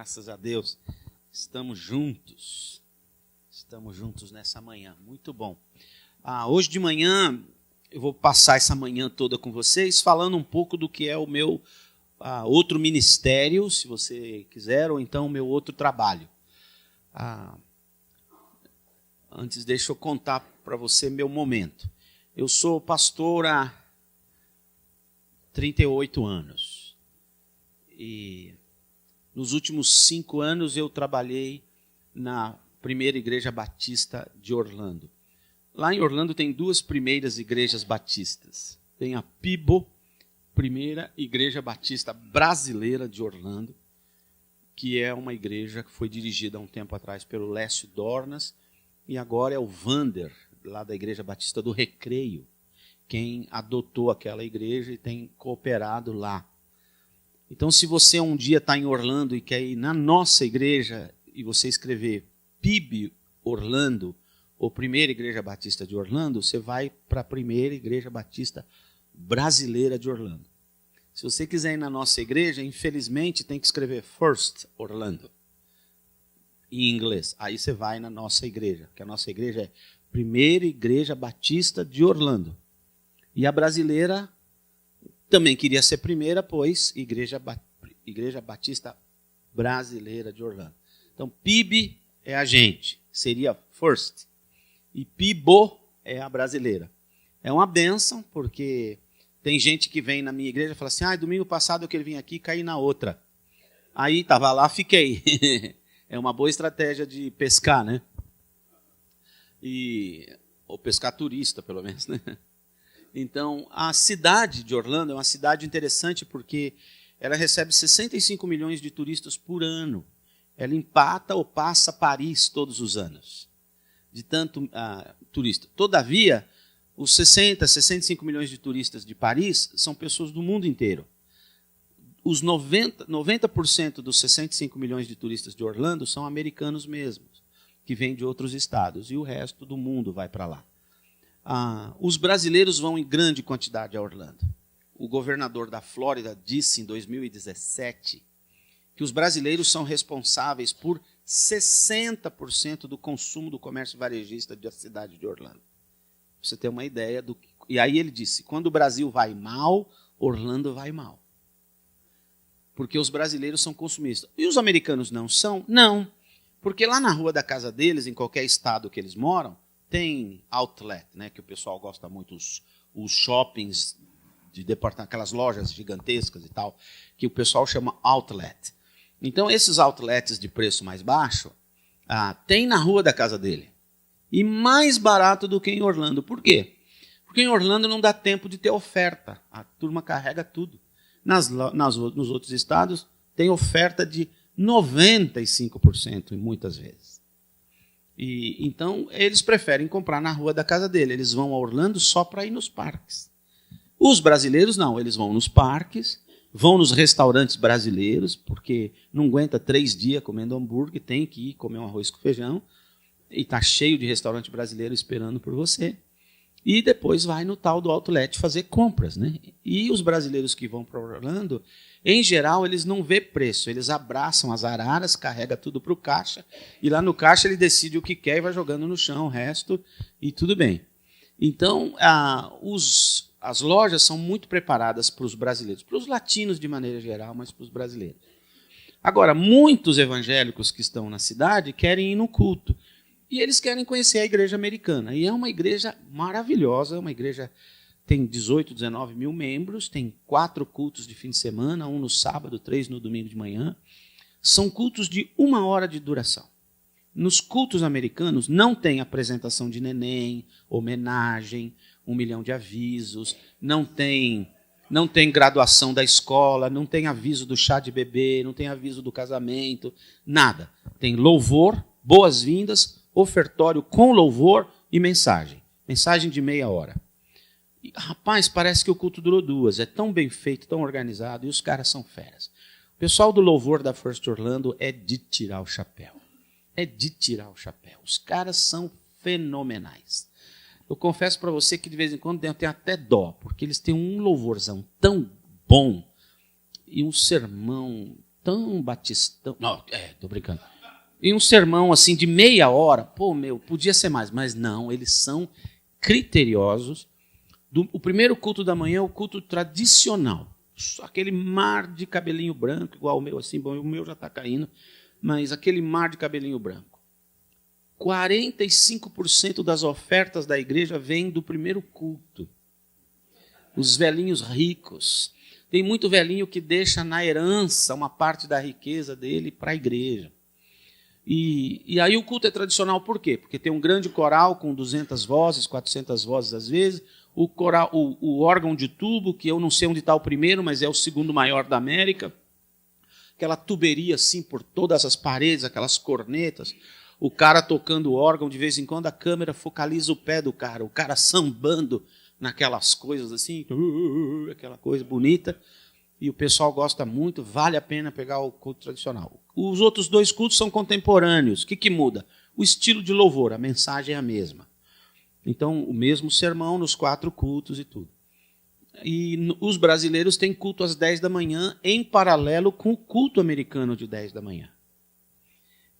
Graças a Deus, estamos juntos nessa manhã, muito bom. Hoje de manhã, eu vou passar essa manhã toda com vocês, falando um pouco do que é o meu outro ministério, se você quiser, ou então o meu outro trabalho. Antes, deixa eu contar para você meu momento. Eu sou pastor há 38 anos, e nos últimos 5 anos eu trabalhei na primeira igreja batista de Orlando. Lá em Orlando tem 2 primeiras igrejas batistas. Tem a PIBO, primeira igreja batista brasileira de Orlando, que é uma igreja que foi dirigida há um tempo atrás pelo Lécio Dornas, e agora é o Vander, lá da igreja batista do Recreio, quem adotou aquela igreja e tem cooperado lá. Então, se você um dia está em Orlando e quer ir na nossa igreja, e você escrever PIB Orlando, ou Primeira Igreja Batista de Orlando, você vai para a Primeira Igreja Batista Brasileira de Orlando. Se você quiser ir na nossa igreja, infelizmente tem que escrever First Orlando, em inglês. Aí você vai na nossa igreja, que a nossa igreja é Primeira Igreja Batista de Orlando. E a brasileira também queria ser primeira, pois Igreja Batista Brasileira de Orlando. Então, PIB é a gente, seria First. E PIBO é a brasileira. É uma bênção, porque tem gente que vem na minha igreja e fala assim, domingo passado eu queria vir aqui e caí na outra. Aí estava lá, fiquei. É uma boa estratégia de pescar, né? Ou pescar turista, pelo menos, né? Então, a cidade de Orlando é uma cidade interessante porque ela recebe 65 milhões de turistas por ano. Ela empata ou passa Paris todos os anos, de tanto turista. Todavia, os 65 milhões de turistas de Paris são pessoas do mundo inteiro. Os 90% dos 65 milhões de turistas de Orlando são americanos mesmos, que vêm de outros estados, e o resto do mundo vai para lá. Os brasileiros vão em grande quantidade a Orlando. O governador da Flórida disse em 2017 que os brasileiros são responsáveis por 60% do consumo do comércio varejista da cidade de Orlando. Pra você ter uma ideia do que... E aí ele disse, quando o Brasil vai mal, Orlando vai mal. Porque os brasileiros são consumistas. E os americanos não são? Não. Porque lá na rua da casa deles, em qualquer estado que eles moram, tem outlet, né, que o pessoal gosta muito, os shoppings de departamento, aquelas lojas gigantescas e tal, que o pessoal chama outlet. Então, esses outlets de preço mais baixo, tem na rua da casa dele. E mais barato do que em Orlando. Por quê? Porque em Orlando não dá tempo de ter oferta. A turma carrega tudo. Nos outros estados, tem oferta de 95%, muitas vezes. Então, eles preferem comprar na rua da casa dele. Eles vão a Orlando só para ir nos parques. Os brasileiros não, eles vão nos parques, vão nos restaurantes brasileiros, porque não aguenta 3 dias comendo hambúrguer, tem que ir comer um arroz com feijão, e está cheio de restaurante brasileiro esperando por você. E depois vai no tal do outlet fazer compras, né? E os brasileiros que vão para Orlando, em geral, eles não vê preço. Eles abraçam as araras, carrega tudo para o caixa, e lá no caixa ele decide o que quer e vai jogando no chão o resto, e tudo bem. Então, as lojas são muito preparadas para os brasileiros, para os latinos de maneira geral, mas para os brasileiros. Agora, muitos evangélicos que estão na cidade querem ir no culto. E eles querem conhecer a igreja americana. E é uma igreja maravilhosa, uma igreja tem 18, 19 mil membros, tem 4 cultos de fim de semana, 1 no sábado, 3 no domingo de manhã. São cultos de 1 hora de duração. Nos cultos americanos não tem apresentação de neném, homenagem, 1 milhão de avisos, não tem graduação da escola, não tem aviso do chá de bebê, não tem aviso do casamento, nada. Tem louvor, boas-vindas, ofertório com louvor e mensagem. Mensagem de meia hora. E, rapaz, parece que o culto durou 2. É tão bem feito, tão organizado, e os caras são feras. O pessoal do louvor da First Orlando é de tirar o chapéu. É de tirar o chapéu. Os caras são fenomenais. Eu confesso para você que de vez em quando eu tenho até dó, porque eles têm um louvorzão tão bom e um sermão tão batistão. Não, tô brincando. E um sermão assim de meia hora, podia ser mais, mas não, eles são criteriosos. O primeiro culto da manhã é o culto tradicional. Aquele mar de cabelinho branco, igual o meu, assim, bom, o meu já está caindo, mas aquele mar de cabelinho branco. 45% das ofertas da igreja vêm do primeiro culto. Os velhinhos ricos. Tem muito velhinho que deixa na herança uma parte da riqueza dele para a igreja. E aí o culto é tradicional por quê? Porque tem um grande coral com 200 vozes, 400 vozes às vezes, o órgão de tubo, que eu não sei onde está o primeiro, mas é o segundo maior da América, aquela tuberia assim por todas as paredes, aquelas cornetas, o cara tocando o órgão, de vez em quando a câmera focaliza o pé do cara, o cara sambando naquelas coisas assim, aquela coisa bonita, e o pessoal gosta muito, vale a pena pegar o culto tradicional. Os outros dois cultos são contemporâneos. O que muda? O estilo de louvor, a mensagem é a mesma. Então, o mesmo sermão nos 4 cultos e tudo. E os brasileiros têm culto às 10 da manhã, em paralelo com o culto americano de 10 da manhã.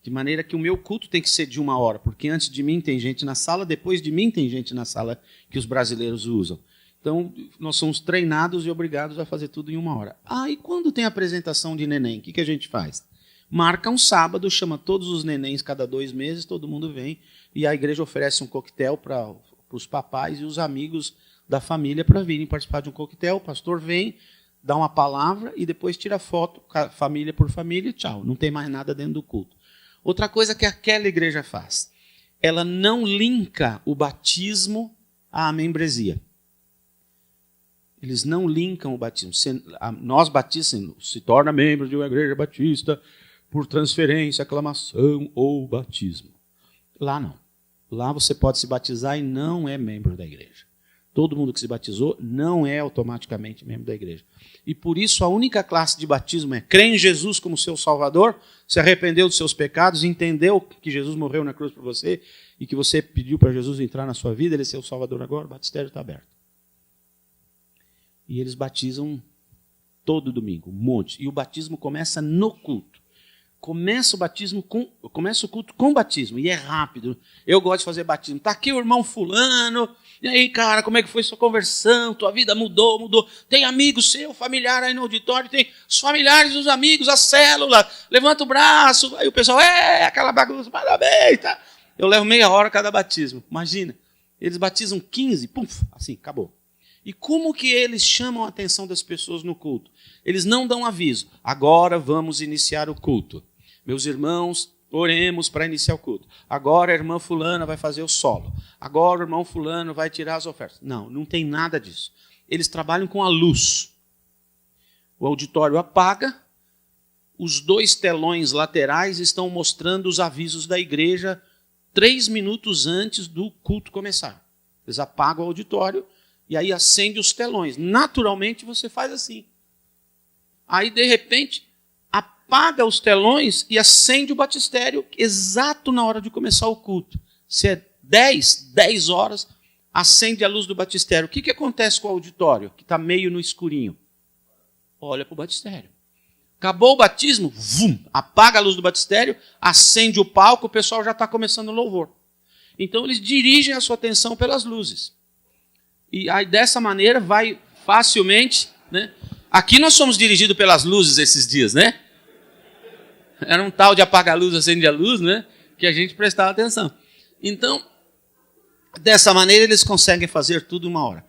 De maneira que o meu culto tem que ser de 1 hora, porque antes de mim tem gente na sala, depois de mim tem gente na sala que os brasileiros usam. Então, nós somos treinados e obrigados a fazer tudo em 1 hora. E quando tem apresentação de neném, o que a gente faz? Marca um sábado, chama todos os nenéns cada 2 meses, todo mundo vem, e a igreja oferece um coquetel para os papais e os amigos da família para virem participar de um coquetel. O pastor vem, dá uma palavra e depois tira foto, família por família, e tchau. Não tem mais nada dentro do culto. Outra coisa que aquela igreja faz, ela não linka o batismo à membresia. Eles não linkam o batismo. Nós batistas se torna membro de uma igreja batista por transferência, aclamação ou batismo. Lá não. Lá você pode se batizar e não é membro da igreja. Todo mundo que se batizou não é automaticamente membro da igreja. E por isso a única classe de batismo é crer em Jesus como seu Salvador, se arrependeu dos seus pecados, entendeu que Jesus morreu na cruz por você e que você pediu para Jesus entrar na sua vida, ele é seu Salvador agora, o batistério está aberto. E eles batizam todo domingo, um monte. E o batismo começa no culto. Começa o culto com batismo, e é rápido. Eu gosto de fazer batismo. Está aqui o irmão fulano, e aí, cara, como é que foi sua conversão? Tua vida mudou. Tem amigo seu, familiar aí no auditório, tem os familiares, os amigos, a célula, levanta o braço, aí o pessoal, aquela bagunça, parabéns, tá? Eu levo meia hora cada batismo, imagina. Eles batizam 15, assim, acabou. E como que eles chamam a atenção das pessoas no culto? Eles não dão aviso. Agora vamos iniciar o culto. Meus irmãos, oremos para iniciar o culto. Agora a irmã fulana vai fazer o solo. Agora o irmão fulano vai tirar as ofertas. Não tem nada disso. Eles trabalham com a luz. O auditório apaga. Os 2 telões laterais estão mostrando os avisos da igreja 3 minutos antes do culto começar. Eles apagam o auditório e aí acende os telões. Naturalmente você faz assim. Aí, de repente, apaga os telões e acende o batistério exato na hora de começar o culto. Se é 10 horas, acende a luz do batistério. O que acontece com o auditório, que está meio no escurinho? Olha para o batistério. Acabou o batismo, apaga a luz do batistério, acende o palco, o pessoal já está começando o louvor. Então, eles dirigem a sua atenção pelas luzes. E aí, dessa maneira, vai facilmente, né? Aqui nós somos dirigidos pelas luzes esses dias, né? Era um tal de apagar a luz, acende a luz, né? Que a gente prestava atenção. Então, dessa maneira, eles conseguem fazer tudo em 1 hora.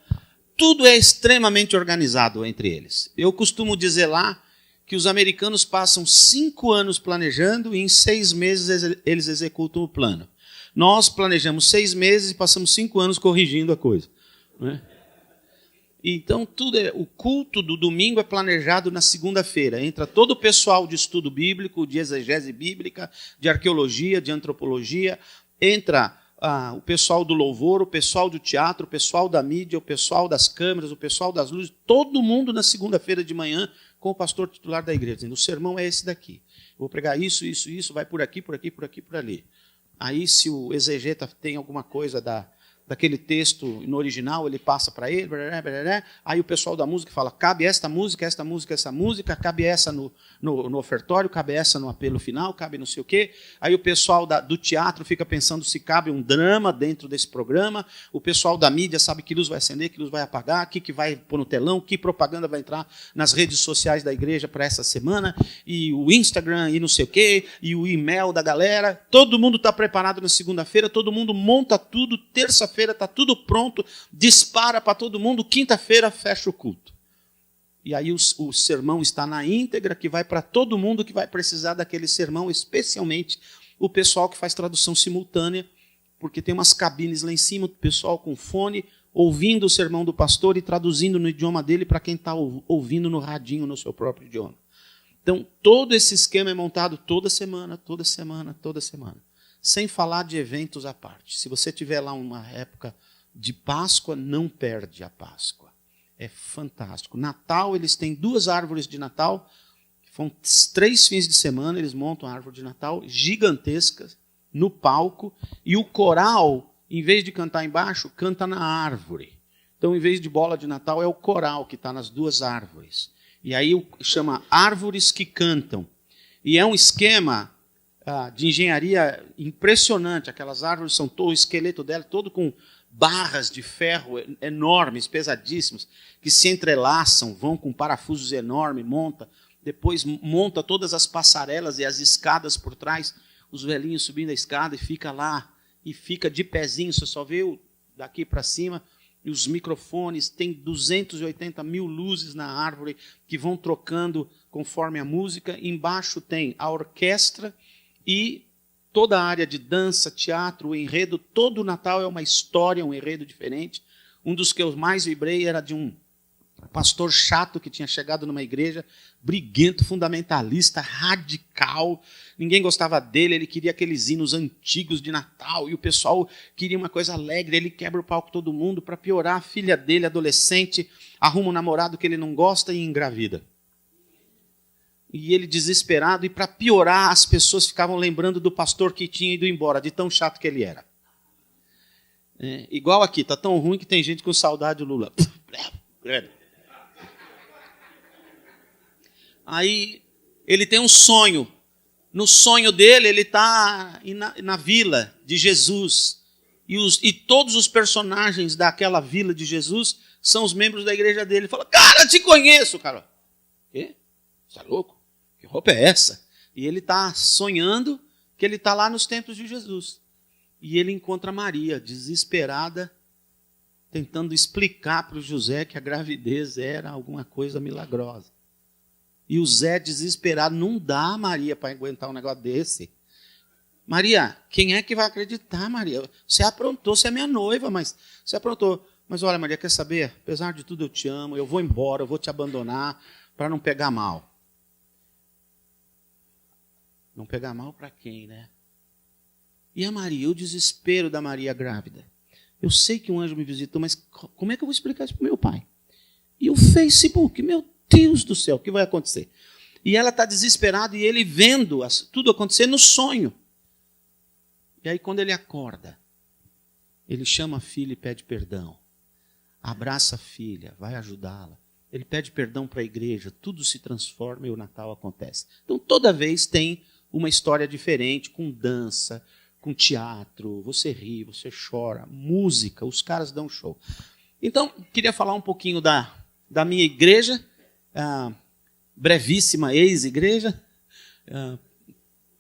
Tudo é extremamente organizado entre eles. Eu costumo dizer lá que os americanos passam 5 anos planejando e em 6 meses eles executam o plano. Nós planejamos 6 meses e passamos 5 anos corrigindo a coisa. Não é? Então, o culto do domingo é planejado na segunda-feira. Entra todo o pessoal de estudo bíblico, de exegese bíblica, de arqueologia, de antropologia. Entra o pessoal do louvor, o pessoal do teatro, o pessoal da mídia, o pessoal das câmeras, o pessoal das luzes. Todo mundo na segunda-feira de manhã com o pastor titular da igreja, dizendo, o sermão é esse daqui. Eu vou pregar isso, vai por aqui, por ali. Aí, se o exegeta tem alguma coisa daquele texto no original, ele passa para ele, aí o pessoal da música fala, cabe esta música, cabe essa no ofertório, cabe essa no apelo final, cabe não sei o quê. Aí o pessoal do teatro fica pensando se cabe um drama dentro desse programa, o pessoal da mídia sabe que luz vai acender, que luz vai apagar, que vai pôr no telão, que propaganda vai entrar nas redes sociais da igreja para essa semana, e o Instagram, e não sei o quê, e o e-mail da galera. Todo mundo está preparado na segunda-feira, todo mundo monta tudo, terça-feira está tudo pronto, dispara para todo mundo, quinta-feira fecha o culto. E aí o sermão está na íntegra, que vai para todo mundo que vai precisar daquele sermão, especialmente o pessoal que faz tradução simultânea, porque tem umas cabines lá em cima, o pessoal com fone, ouvindo o sermão do pastor e traduzindo no idioma dele para quem está ouvindo no radinho no seu próprio idioma. Então, todo esse esquema é montado toda semana, sem falar de eventos à parte. Se você tiver lá uma época de Páscoa, não perde a Páscoa. É fantástico. Natal, eles têm 2 árvores de Natal, são 3 fins de semana, eles montam a árvore de Natal gigantescas no palco, e o coral, em vez de cantar embaixo, canta na árvore. Então, em vez de bola de Natal, é o coral que está nas 2 árvores. E aí chama Árvores que Cantam. E é um esquema de engenharia impressionante. Aquelas árvores são todo, o esqueleto dela todo com barras de ferro enormes, pesadíssimos, que se entrelaçam, vão com parafusos enormes, depois monta todas as passarelas e as escadas por trás, os velhinhos subindo a escada e fica lá, e fica de pezinho, você só vê daqui para cima, e os microfones, tem 280 mil luzes na árvore que vão trocando conforme a música. Embaixo tem a orquestra e toda a área de dança, teatro, o enredo. Todo o Natal é uma história, um enredo diferente. Um dos que eu mais vibrei era de um pastor chato que tinha chegado numa igreja, briguento, fundamentalista, radical. Ninguém gostava dele, ele queria aqueles hinos antigos de Natal, e o pessoal queria uma coisa alegre. Ele quebra o palco todo mundo. Para piorar, a filha dele, adolescente, arruma um namorado que ele não gosta e engravida. E ele desesperado, e para piorar, as pessoas ficavam lembrando do pastor que tinha ido embora, de tão chato que ele era. Igual aqui, está tão ruim que tem gente com saudade do Lula. Aí ele tem um sonho. No sonho dele, ele está na vila de Jesus. E todos os personagens daquela vila de Jesus são os membros da igreja dele. Ele fala, cara, te conheço, cara. Quê? Você é louco? Que roupa é essa? E ele está sonhando que ele está lá nos templos de Jesus. E ele encontra Maria, desesperada, tentando explicar para o José que a gravidez era alguma coisa milagrosa. E o Zé, desesperado, não dá, Maria, para aguentar um negócio desse. Maria, quem é que vai acreditar, Maria? Você aprontou, você é minha noiva, mas você aprontou. Mas olha, Maria, quer saber? Apesar de tudo, eu te amo, eu vou embora, eu vou te abandonar para não pegar mal. Não pegar mal para quem, né? E a Maria, o desespero da Maria grávida. Eu sei que um anjo me visitou, mas como é que eu vou explicar isso para o meu pai? E o Facebook, meu Deus do céu, o que vai acontecer? E ela está desesperada, e ele vendo tudo acontecer no sonho. E aí, quando ele acorda, ele chama a filha e pede perdão. Abraça a filha, vai ajudá-la. Ele pede perdão para a igreja, tudo se transforma e o Natal acontece. Então, toda vez tem uma história diferente, com dança, com teatro, você ri, você chora, música, os caras dão show. Então, queria falar um pouquinho da minha igreja, brevíssima ex-igreja,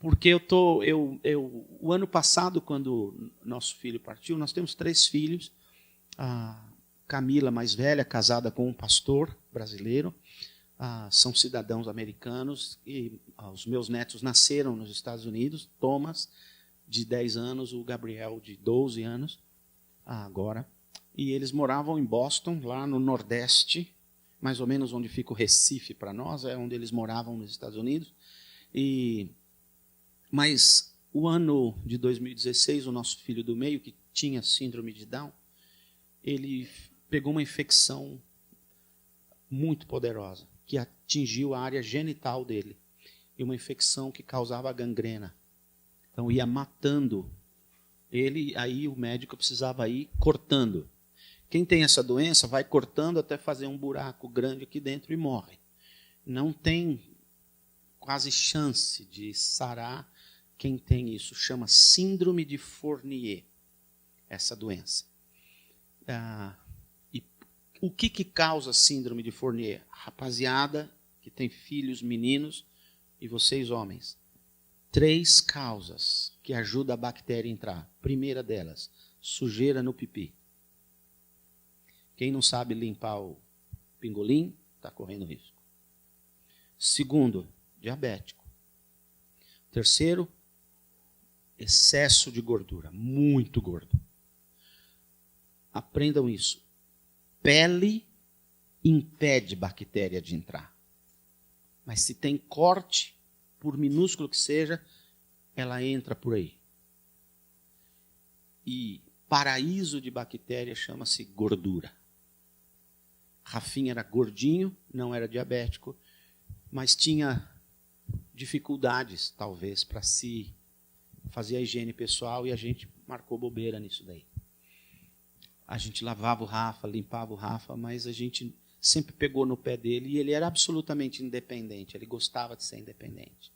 porque o ano passado, quando nosso filho partiu, nós temos 3 filhos, a Camila, mais velha, casada com um pastor brasileiro, são cidadãos americanos, e os meus netos nasceram nos Estados Unidos, Thomas, de 10 anos, o Gabriel, de 12 anos, agora, e eles moravam em Boston, lá no Nordeste, mais ou menos onde fica o Recife para nós, é onde eles moravam nos Estados Unidos. Mas o ano de 2016, o nosso filho do meio, que tinha síndrome de Down, ele pegou uma infecção muito poderosa, que atingiu a área genital dele, e uma infecção que causava gangrena. Então ia matando Aí o médico precisava ir cortando. Quem tem essa doença vai cortando até fazer um buraco grande aqui dentro e morre. Não tem quase chance de sarar quem tem isso. Chama síndrome de Fournier, essa doença. E o que causa síndrome de Fournier? Rapaziada que tem filhos, meninos, e vocês homens. 3 causas que ajudam a bactéria a entrar. Primeira delas, sujeira no pipi. Quem não sabe limpar o pingolim, está correndo risco. Segundo, diabético. Terceiro, excesso de gordura, muito gordo. Aprendam isso. Pele impede bactéria de entrar. Mas se tem corte, por minúsculo que seja, ela entra por aí. E paraíso de bactéria chama-se gordura. Rafinha era gordinho, não era diabético, mas tinha dificuldades, talvez, para se fazer a higiene pessoal, e a gente marcou bobeira nisso daí. A gente lavava o Rafa, limpava o Rafa, mas a gente sempre pegou no pé dele, e ele era absolutamente independente, ele gostava de ser independente.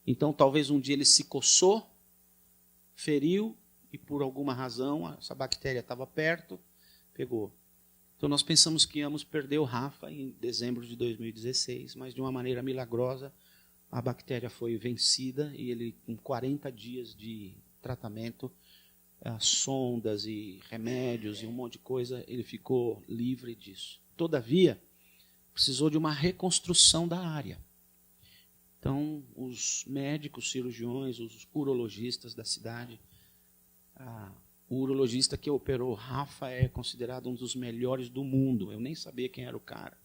Então, talvez um dia ele se coçou, feriu, e por alguma razão, essa bactéria estava perto, pegou. Então, nós pensamos que íamos perder o Rafa em dezembro de 2016, mas de uma maneira milagrosa, a bactéria foi vencida e ele, com 40 dias de tratamento, sondas e remédios e um monte de coisa, ele ficou livre disso. Todavia, precisou de uma reconstrução da área. Então, os médicos, cirurgiões, os urologistas da cidade, o urologista que operou Rafa é considerado um dos melhores do mundo. Eu nem sabia quem era o cara.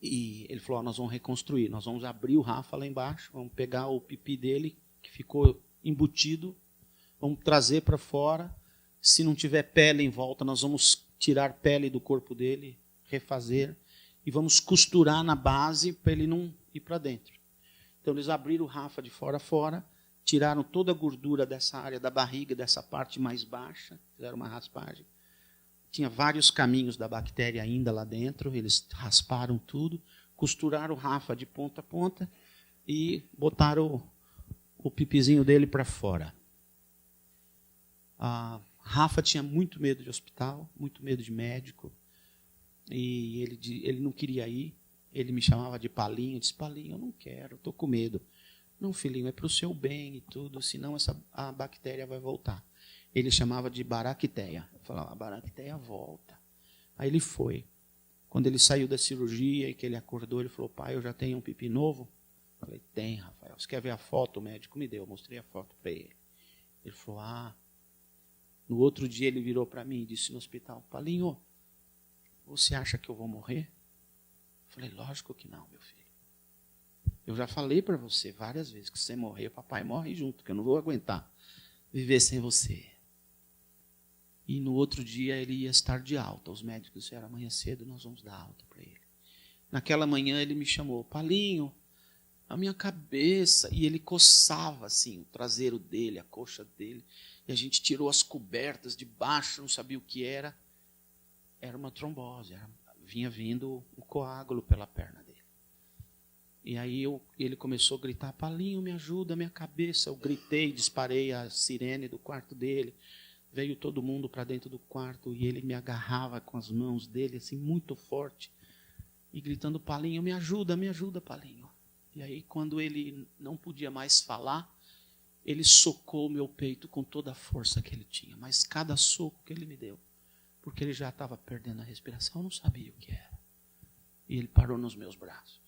E ele falou, nós vamos reconstruir, nós vamos abrir o Rafa lá embaixo, vamos pegar o pipi dele, que ficou embutido, vamos trazer para fora. Se não tiver pele em volta, nós vamos tirar pele do corpo dele, refazer, e vamos costurar na base para ele não ir para dentro. Então, eles abriram o Rafa de fora a fora, tiraram toda a gordura dessa área da barriga, dessa parte mais baixa, fizeram uma raspagem. Tinha vários caminhos da bactéria ainda lá dentro, eles rasparam tudo, costuraram o Rafa de ponta a ponta e botaram o pipizinho dele para fora. A Rafa tinha muito medo de hospital, muito medo de médico, e ele não queria ir. Ele me chamava de Palinho, eu disse, Palinho, eu não quero, estou com medo. Não, filhinho, é para o seu bem e tudo, senão a bactéria vai voltar. Ele chamava de baracteia. Eu falava, a baracteia volta. Aí ele foi. Quando ele saiu da cirurgia e que ele acordou, ele falou, pai, eu já tenho um pipi novo? Eu falei, tem, Rafael. Você quer ver a foto? O médico me deu, eu mostrei a foto para ele. Ele falou, No outro dia ele virou para mim e disse no hospital, Palinho, você acha que eu vou morrer? Eu falei, lógico que não, meu filho. Eu já falei para você várias vezes que se você morrer, o papai morre junto, que eu não vou aguentar viver sem você. E no outro dia ele ia estar de alta. Os médicos disseram, amanhã cedo nós vamos dar alta para ele. Naquela manhã ele me chamou, Palinho, a minha cabeça. E ele coçava assim, o traseiro dele, a coxa dele. E a gente tirou as cobertas de baixo, não sabia o que era. Era uma trombose, vinha vindo um coágulo pela perna dele. E aí ele começou a gritar, Palinho, me ajuda, minha cabeça. Eu gritei, disparei a sirene do quarto dele. Veio todo mundo para dentro do quarto e ele me agarrava com as mãos dele, assim, muito forte. E gritando, Palinho, me ajuda, Palinho. E aí, quando ele não podia mais falar, ele socou o meu peito com toda a força que ele tinha. Mas cada soco que ele me deu, porque ele já estava perdendo a respiração, eu não sabia o que era. E ele parou nos meus braços.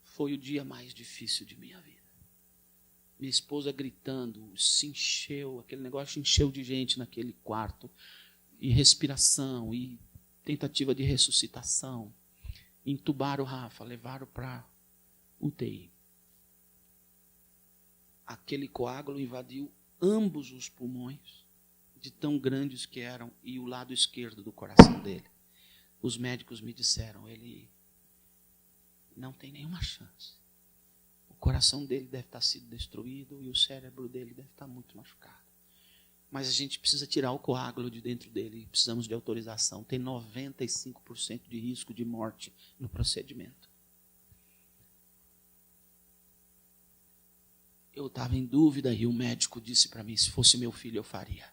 Foi o dia mais difícil de minha vida. Minha esposa gritando, se encheu, aquele negócio encheu de gente naquele quarto. E respiração, e tentativa de ressuscitação. Entubaram o Rafa, levaram para UTI. Aquele coágulo invadiu ambos os pulmões, de tão grandes que eram, e o lado esquerdo do coração dele. Os médicos me disseram, ele não tem nenhuma chance. O coração dele deve estar sido destruído e o cérebro dele deve estar muito machucado. Mas a gente precisa tirar o coágulo de dentro dele, precisamos de autorização. Tem 95% de risco de morte no procedimento. Eu estava em dúvida e o médico disse para mim, se fosse meu filho eu faria.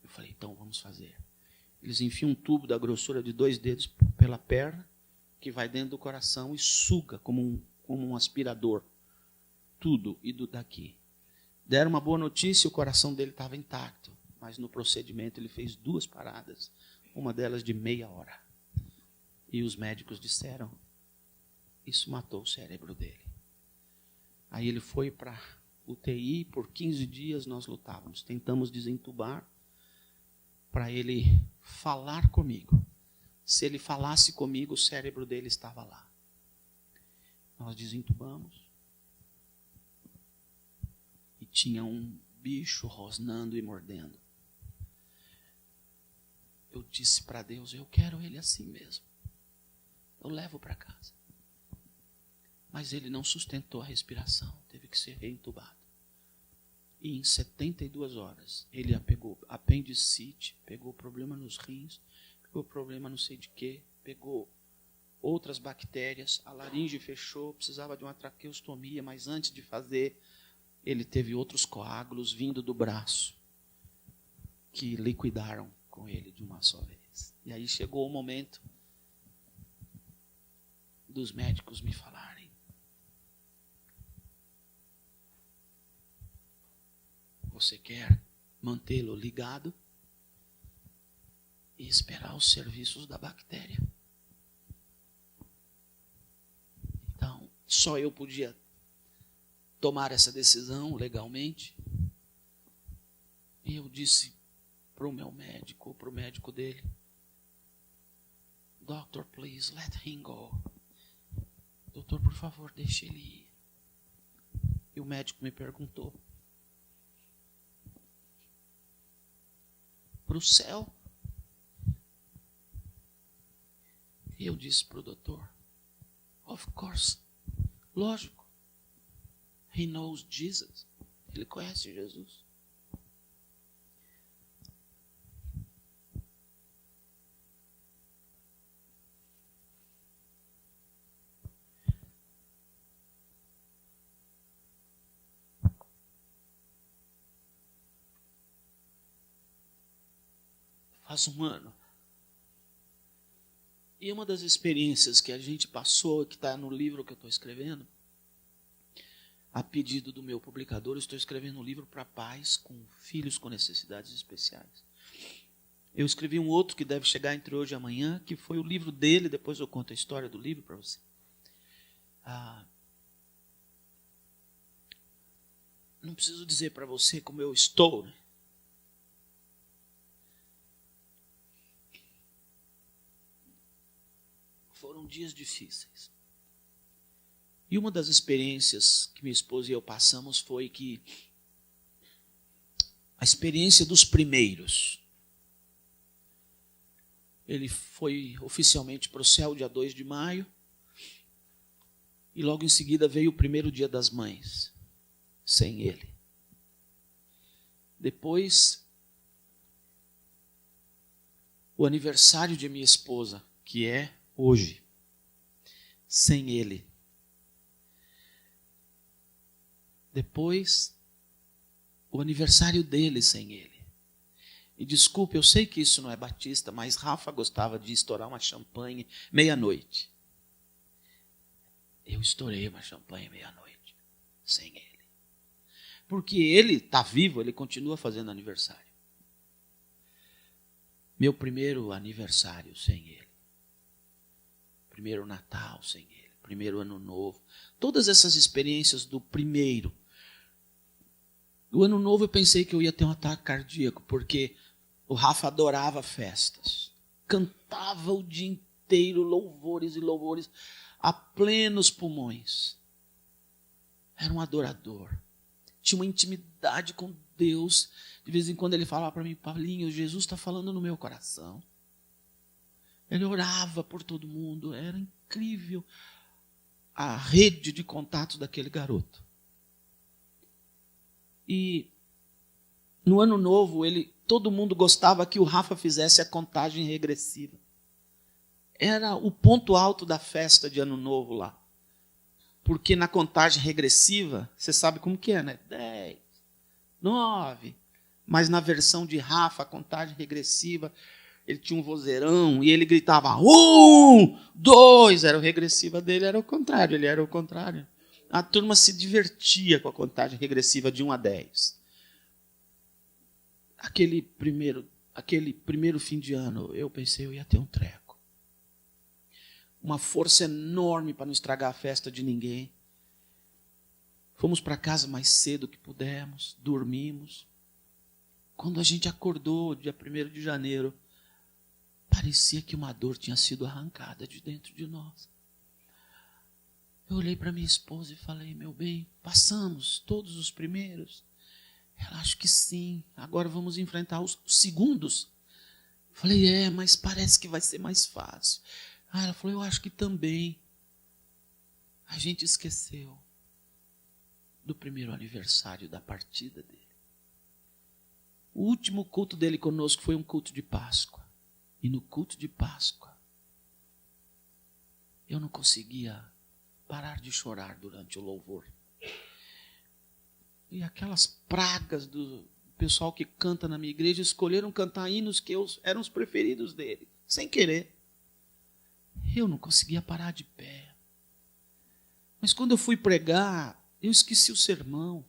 Eu falei, então vamos fazer. Eles enfiam um tubo da grossura de 2 dedos pela perna, que vai dentro do coração e suga como um aspirador tudo e daqui. Deram uma boa notícia, o coração dele estava intacto, mas no procedimento ele fez 2 paradas, uma delas de meia hora. E os médicos disseram, isso matou o cérebro dele. Aí ele foi para UTI, por 15 dias nós lutávamos, tentamos desentubar para ele falar comigo. Se ele falasse comigo, o cérebro dele estava lá. Nós desentubamos. E tinha um bicho rosnando e mordendo. Eu disse para Deus, eu quero ele assim mesmo. Eu levo para casa. Mas ele não sustentou a respiração, teve que ser reentubado. E em 72 horas, ele pegou apendicite, pegou problema nos rins, pegou problema não sei de quê, pegou outras bactérias, a laringe fechou, precisava de uma traqueostomia, mas antes de fazer, ele teve outros coágulos vindo do braço, que liquidaram com ele de uma só vez. E aí chegou o momento dos médicos me falarem, você quer mantê-lo ligado e esperar os serviços da bactéria? Então, só eu podia tomar essa decisão legalmente. E eu disse para o meu médico, para o médico dele, Doctor, please, let him go. Doutor, por favor, deixe ele ir. E o médico me perguntou, para o céu? E eu disse para o doutor, of course, lógico. He knows Jesus. Ele conhece Jesus. Faz um ano. E uma das experiências que a gente passou, que está no livro que eu estou escrevendo, a pedido do meu publicador, eu estou escrevendo um livro para pais com filhos com necessidades especiais. Eu escrevi um outro que deve chegar entre hoje e amanhã, que foi o livro dele, depois eu conto a história do livro para você. Não preciso dizer para você como eu estou, né? Foram dias difíceis. E uma das experiências que minha esposa e eu passamos foi que a experiência dos primeiros. Ele foi oficialmente para o céu dia 2 de maio. E logo em seguida veio o primeiro dia das mães, sem ele. Depois, o aniversário de minha esposa, que é hoje, sem ele. Depois, o aniversário dele sem ele. E desculpe, eu sei que isso não é batista, mas Rafa gostava de estourar uma champanhe meia-noite. Eu estourei uma champanhe meia-noite, sem ele. Porque ele está vivo, ele continua fazendo aniversário. Meu primeiro aniversário sem ele. Primeiro Natal sem ele. Primeiro Ano Novo. Todas essas experiências do primeiro. Do Ano Novo eu pensei que eu ia ter um ataque cardíaco, porque o Rafa adorava festas. Cantava o dia inteiro louvores e louvores a plenos pulmões. Era um adorador. Tinha uma intimidade com Deus. De vez em quando ele falava para mim, Paulinho, Jesus está falando no meu coração. Ele orava por todo mundo. Era incrível a rede de contatos daquele garoto. E no ano novo, todo mundo gostava que o Rafa fizesse a contagem regressiva. Era o ponto alto da festa de ano novo lá. Porque na contagem regressiva, você sabe como que é, né? 10, 9. Mas na versão de Rafa, a contagem regressiva, ele tinha um vozeirão e ele gritava 1, 2. Era o regressiva dele, era o contrário, ele era o contrário. A turma se divertia com a contagem regressiva de 1 a 10. Aquele primeiro fim de ano, eu pensei eu ia ter um treco. Uma força enorme para não estragar a festa de ninguém. Fomos para casa mais cedo que pudemos, dormimos. Quando a gente acordou, dia 1º de janeiro, parecia que uma dor tinha sido arrancada de dentro de nós. Eu olhei para minha esposa e falei, meu bem, passamos todos os primeiros? Ela, acho que sim, agora vamos enfrentar os segundos. Falei, mas parece que vai ser mais fácil. Ela falou, eu acho que também. A gente esqueceu do primeiro aniversário da partida dele. O último culto dele conosco foi um culto de Páscoa. E no culto de Páscoa, eu não conseguia parar de chorar durante o louvor. E aquelas pragas do pessoal que canta na minha igreja escolheram cantar hinos que eram os preferidos dele, sem querer. Eu não conseguia parar de pé. Mas quando eu fui pregar, eu esqueci o sermão.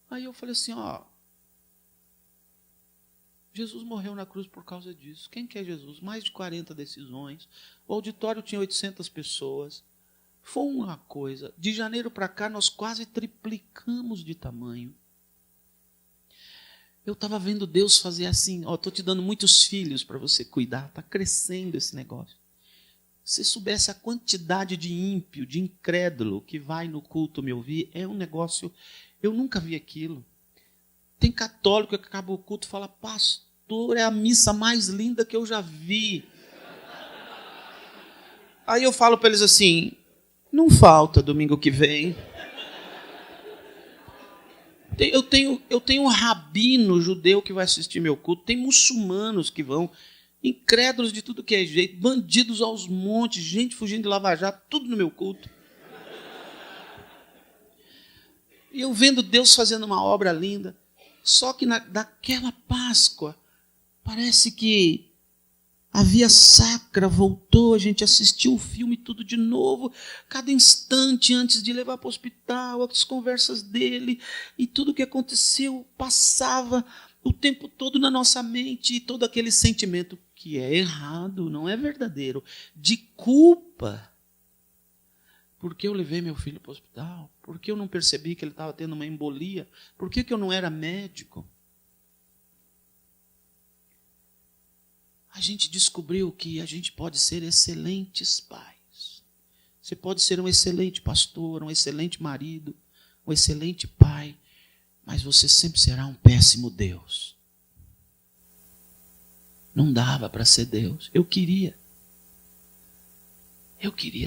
Aí eu falei assim, Jesus morreu na cruz por causa disso. Quem que é Jesus? Mais de 40 decisões. O auditório tinha 800 pessoas. Foi uma coisa. De janeiro para cá, nós quase triplicamos de tamanho. Eu estava vendo Deus fazer assim, estou te dando muitos filhos para você cuidar, está crescendo esse negócio. Se soubesse a quantidade de ímpio, de incrédulo que vai no culto me ouvir, é um negócio, eu nunca vi aquilo. Tem católico que acaba o culto e fala, pastor, é a missa mais linda que eu já vi. Aí eu falo para eles assim, não falta domingo que vem. Eu tenho um rabino judeu que vai assistir meu culto, tem muçulmanos que vão, incrédulos de tudo que é jeito, bandidos aos montes, gente fugindo de lava-jato, tudo no meu culto. E eu vendo Deus fazendo uma obra linda, só que daquela Páscoa, parece que a via sacra voltou, a gente assistiu o filme tudo de novo, cada instante antes de levar para o hospital, as conversas dele, e tudo o que aconteceu passava o tempo todo na nossa mente, e todo aquele sentimento que é errado, não é verdadeiro, de culpa. Por que eu levei meu filho para o hospital? Por que eu não percebi que ele estava tendo uma embolia? Por que eu não era médico? A gente descobriu que a gente pode ser excelentes pais. Você pode ser um excelente pastor, um excelente marido, um excelente pai, mas você sempre será um péssimo Deus. Não dava para ser Deus. Eu queria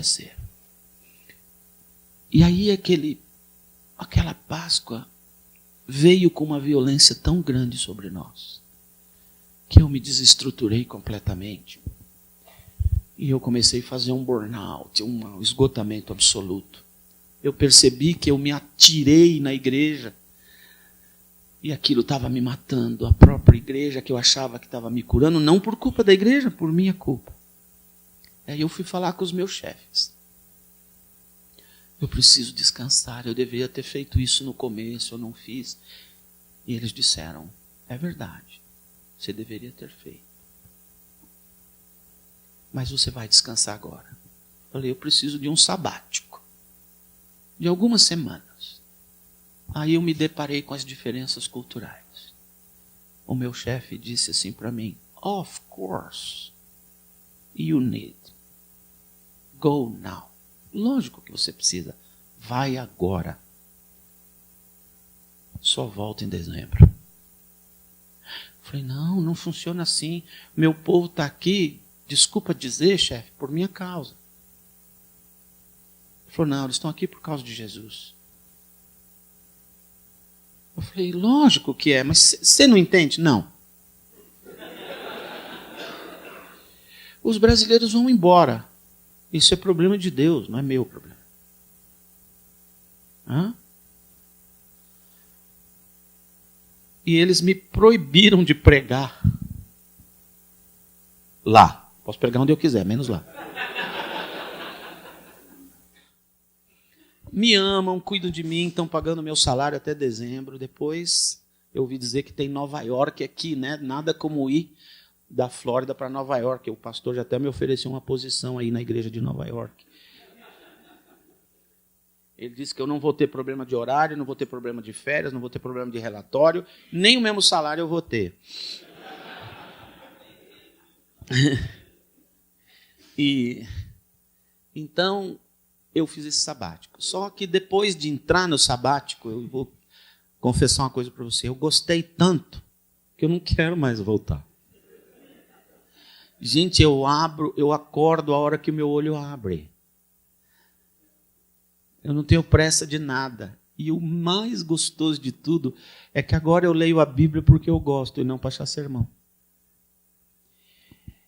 ser. E aí aquela Páscoa veio com uma violência tão grande sobre nós, que eu me desestruturei completamente. E eu comecei a fazer um burnout, um esgotamento absoluto. Eu percebi que eu me atirei na igreja e aquilo estava me matando. A própria igreja que eu achava que estava me curando, não por culpa da igreja, por minha culpa. Aí eu fui falar com os meus chefes. Eu preciso descansar, eu deveria ter feito isso no começo, eu não fiz. E eles disseram, é verdade. Você deveria ter feito. Mas você vai descansar agora. Falei, eu preciso de um sabático. De algumas semanas. Aí eu me deparei com as diferenças culturais. O meu chefe disse assim para mim, of course, you need. Go now. Lógico que você precisa. Vai agora. Só volta em dezembro. Falei, não funciona assim. Meu povo está aqui, desculpa dizer, chefe, por minha causa. Ele falou, não, eles estão aqui por causa de Jesus. Eu falei, lógico que é, mas você não entende? Não. Os brasileiros vão embora. Isso é problema de Deus, não é meu problema. Hã? E eles me proibiram de pregar lá. Posso pregar onde eu quiser, menos lá. Me amam, cuidam de mim, estão pagando meu salário até dezembro. Depois eu ouvi dizer que tem Nova York aqui, né? Nada como ir da Flórida para Nova York. O pastor já até me ofereceu uma posição aí na igreja de Nova York. Ele disse que eu não vou ter problema de horário, não vou ter problema de férias, não vou ter problema de relatório, nem o mesmo salário eu vou ter. E então eu fiz esse sabático. Só que depois de entrar no sabático, eu vou confessar uma coisa para você. Eu gostei tanto que eu não quero mais voltar. Gente, eu acordo a hora que o meu olho abre. Eu não tenho pressa de nada. E o mais gostoso de tudo é que agora eu leio a Bíblia porque eu gosto e não para achar sermão.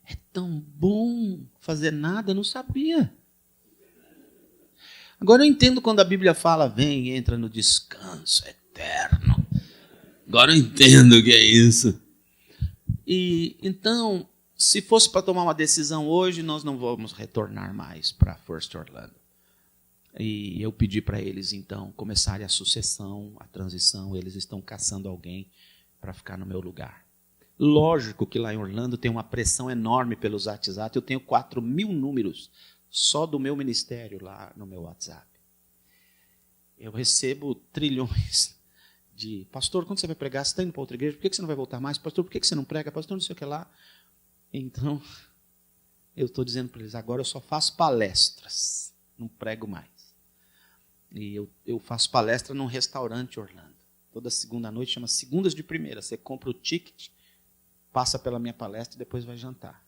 É tão bom fazer nada, eu não sabia. Agora eu entendo quando a Bíblia fala, vem, entra no descanso eterno. Agora eu entendo o que é isso. E então, se fosse para tomar uma decisão hoje, nós não vamos retornar mais para First Orlando. E eu pedi para eles, então, começarem a sucessão, a transição. Eles estão caçando alguém para ficar no meu lugar. Lógico que lá em Orlando tem uma pressão enorme pelos WhatsApp. Eu tenho 4.000 números só do meu ministério lá no meu WhatsApp. Eu recebo trilhões de... Pastor, quando você vai pregar? Você está indo para outra igreja? Por que você não vai voltar mais? Pastor, por que você não prega? Pastor, não sei o que lá. Então, eu estou dizendo para eles, agora eu só faço palestras. Não prego mais. E eu faço palestra num restaurante em Orlando. Toda segunda noite, chama Segundas de Primeira. Você compra o ticket, passa pela minha palestra e depois vai jantar.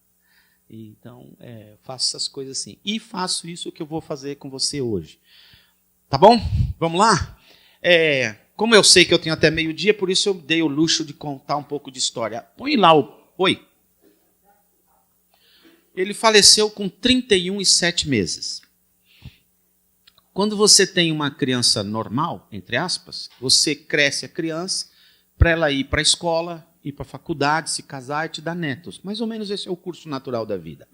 E, então, faço essas coisas assim. E faço isso que eu vou fazer com você hoje. Tá bom? Vamos lá? Como eu sei que eu tenho até meio-dia, por isso eu dei o luxo de contar um pouco de história. Põe lá o... Oi. Ele faleceu com 31 e 7 meses. Quando você tem uma criança normal, entre aspas, você cresce a criança para ela ir para a escola, ir para a faculdade, se casar e te dar netos. Mais ou menos esse é o curso natural da vida.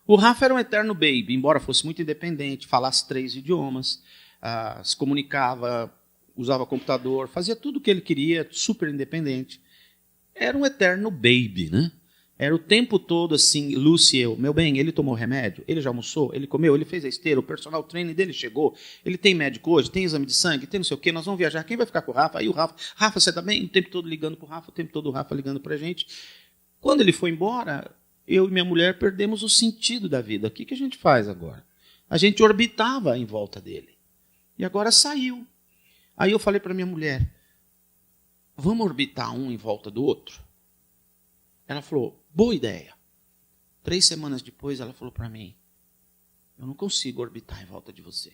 O Rafa era um eterno baby, embora fosse muito independente, falasse 3 idiomas, se comunicava, usava computador, fazia tudo o que ele queria, super independente. Era um eterno baby, né? Era o tempo todo assim, Lucy e eu, meu bem, ele tomou remédio, ele já almoçou, ele comeu, ele fez a esteira, o personal trainer dele chegou, ele tem médico hoje, tem exame de sangue, tem não sei o quê, nós vamos viajar, quem vai ficar com o Rafa? Aí o Rafa, você está bem? O tempo todo ligando para o Rafa, o tempo todo o Rafa ligando para a gente. Quando ele foi embora, eu e minha mulher perdemos o sentido da vida. O que a gente faz agora? A gente orbitava em volta dele. E agora saiu. Aí eu falei para minha mulher, vamos orbitar um em volta do outro? Ela falou, boa ideia. 3 semanas depois, ela falou para mim, eu não consigo orbitar em volta de você.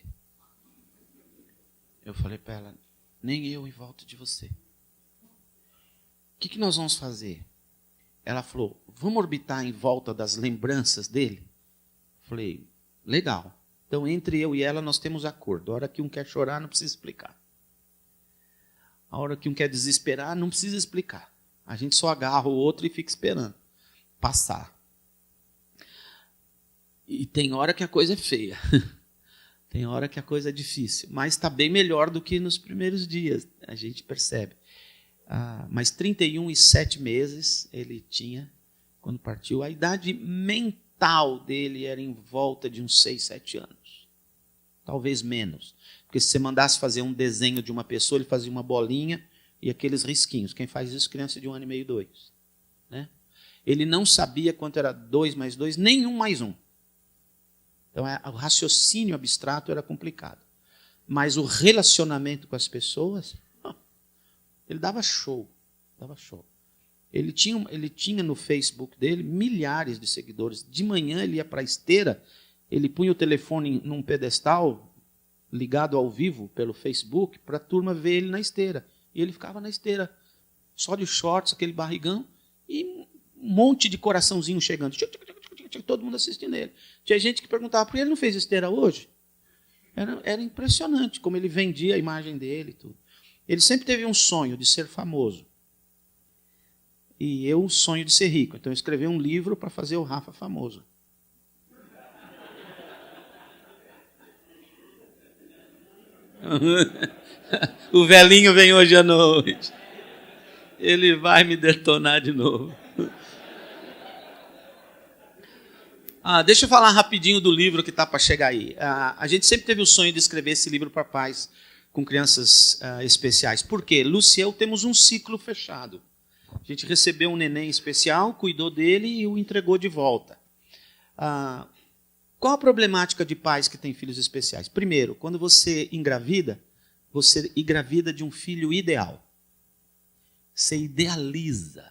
Eu falei para ela, nem eu em volta de você. O que nós vamos fazer? Ela falou, vamos orbitar em volta das lembranças dele? Eu falei, legal. Então, entre eu e ela, nós temos acordo. A hora que um quer chorar, não precisa explicar. A hora que um quer desesperar, não precisa explicar. A gente só agarra o outro e fica esperando passar. E tem hora que a coisa é feia. Tem hora que a coisa é difícil. Mas está bem melhor do que nos primeiros dias. A gente percebe. Mas 31 e 7 meses ele tinha quando partiu. A idade mental dele era em volta de uns 6, 7 anos. Talvez menos. Porque se você mandasse fazer um desenho de uma pessoa, ele fazia uma bolinha e aqueles risquinhos. Quem faz isso? Criança de 1 ano e meio, 2. Né? Ele não sabia quanto era 2 mais 2, nem 1 mais 1. Então, o raciocínio abstrato era complicado. Mas o relacionamento com as pessoas, ele dava show. Dava show. Ele tinha no Facebook dele milhares de seguidores. De manhã ele ia para a esteira, ele punha o telefone num pedestal, ligado ao vivo pelo Facebook para a turma ver ele na esteira. E ele ficava na esteira, só de shorts, aquele barrigão, e um monte de coraçãozinho chegando. Todo mundo assistindo ele. Tinha gente que perguntava, por que ele não fez esteira hoje? Era impressionante como ele vendia a imagem dele. Tudo. Ele sempre teve um sonho de ser famoso. E eu um sonho de ser rico. Então eu escrevi um livro para fazer o Rafa famoso. O velhinho vem hoje à noite. Ele vai me detonar de novo. Deixa eu falar rapidinho do livro que está para chegar aí. A gente sempre teve o sonho de escrever esse livro para pais com crianças especiais. Por quê? Lúcia e eu temos um ciclo fechado. A gente recebeu um neném especial, cuidou dele e o entregou de volta. Qual a problemática de pais que têm filhos especiais? Primeiro, quando você engravida de um filho ideal. Você idealiza.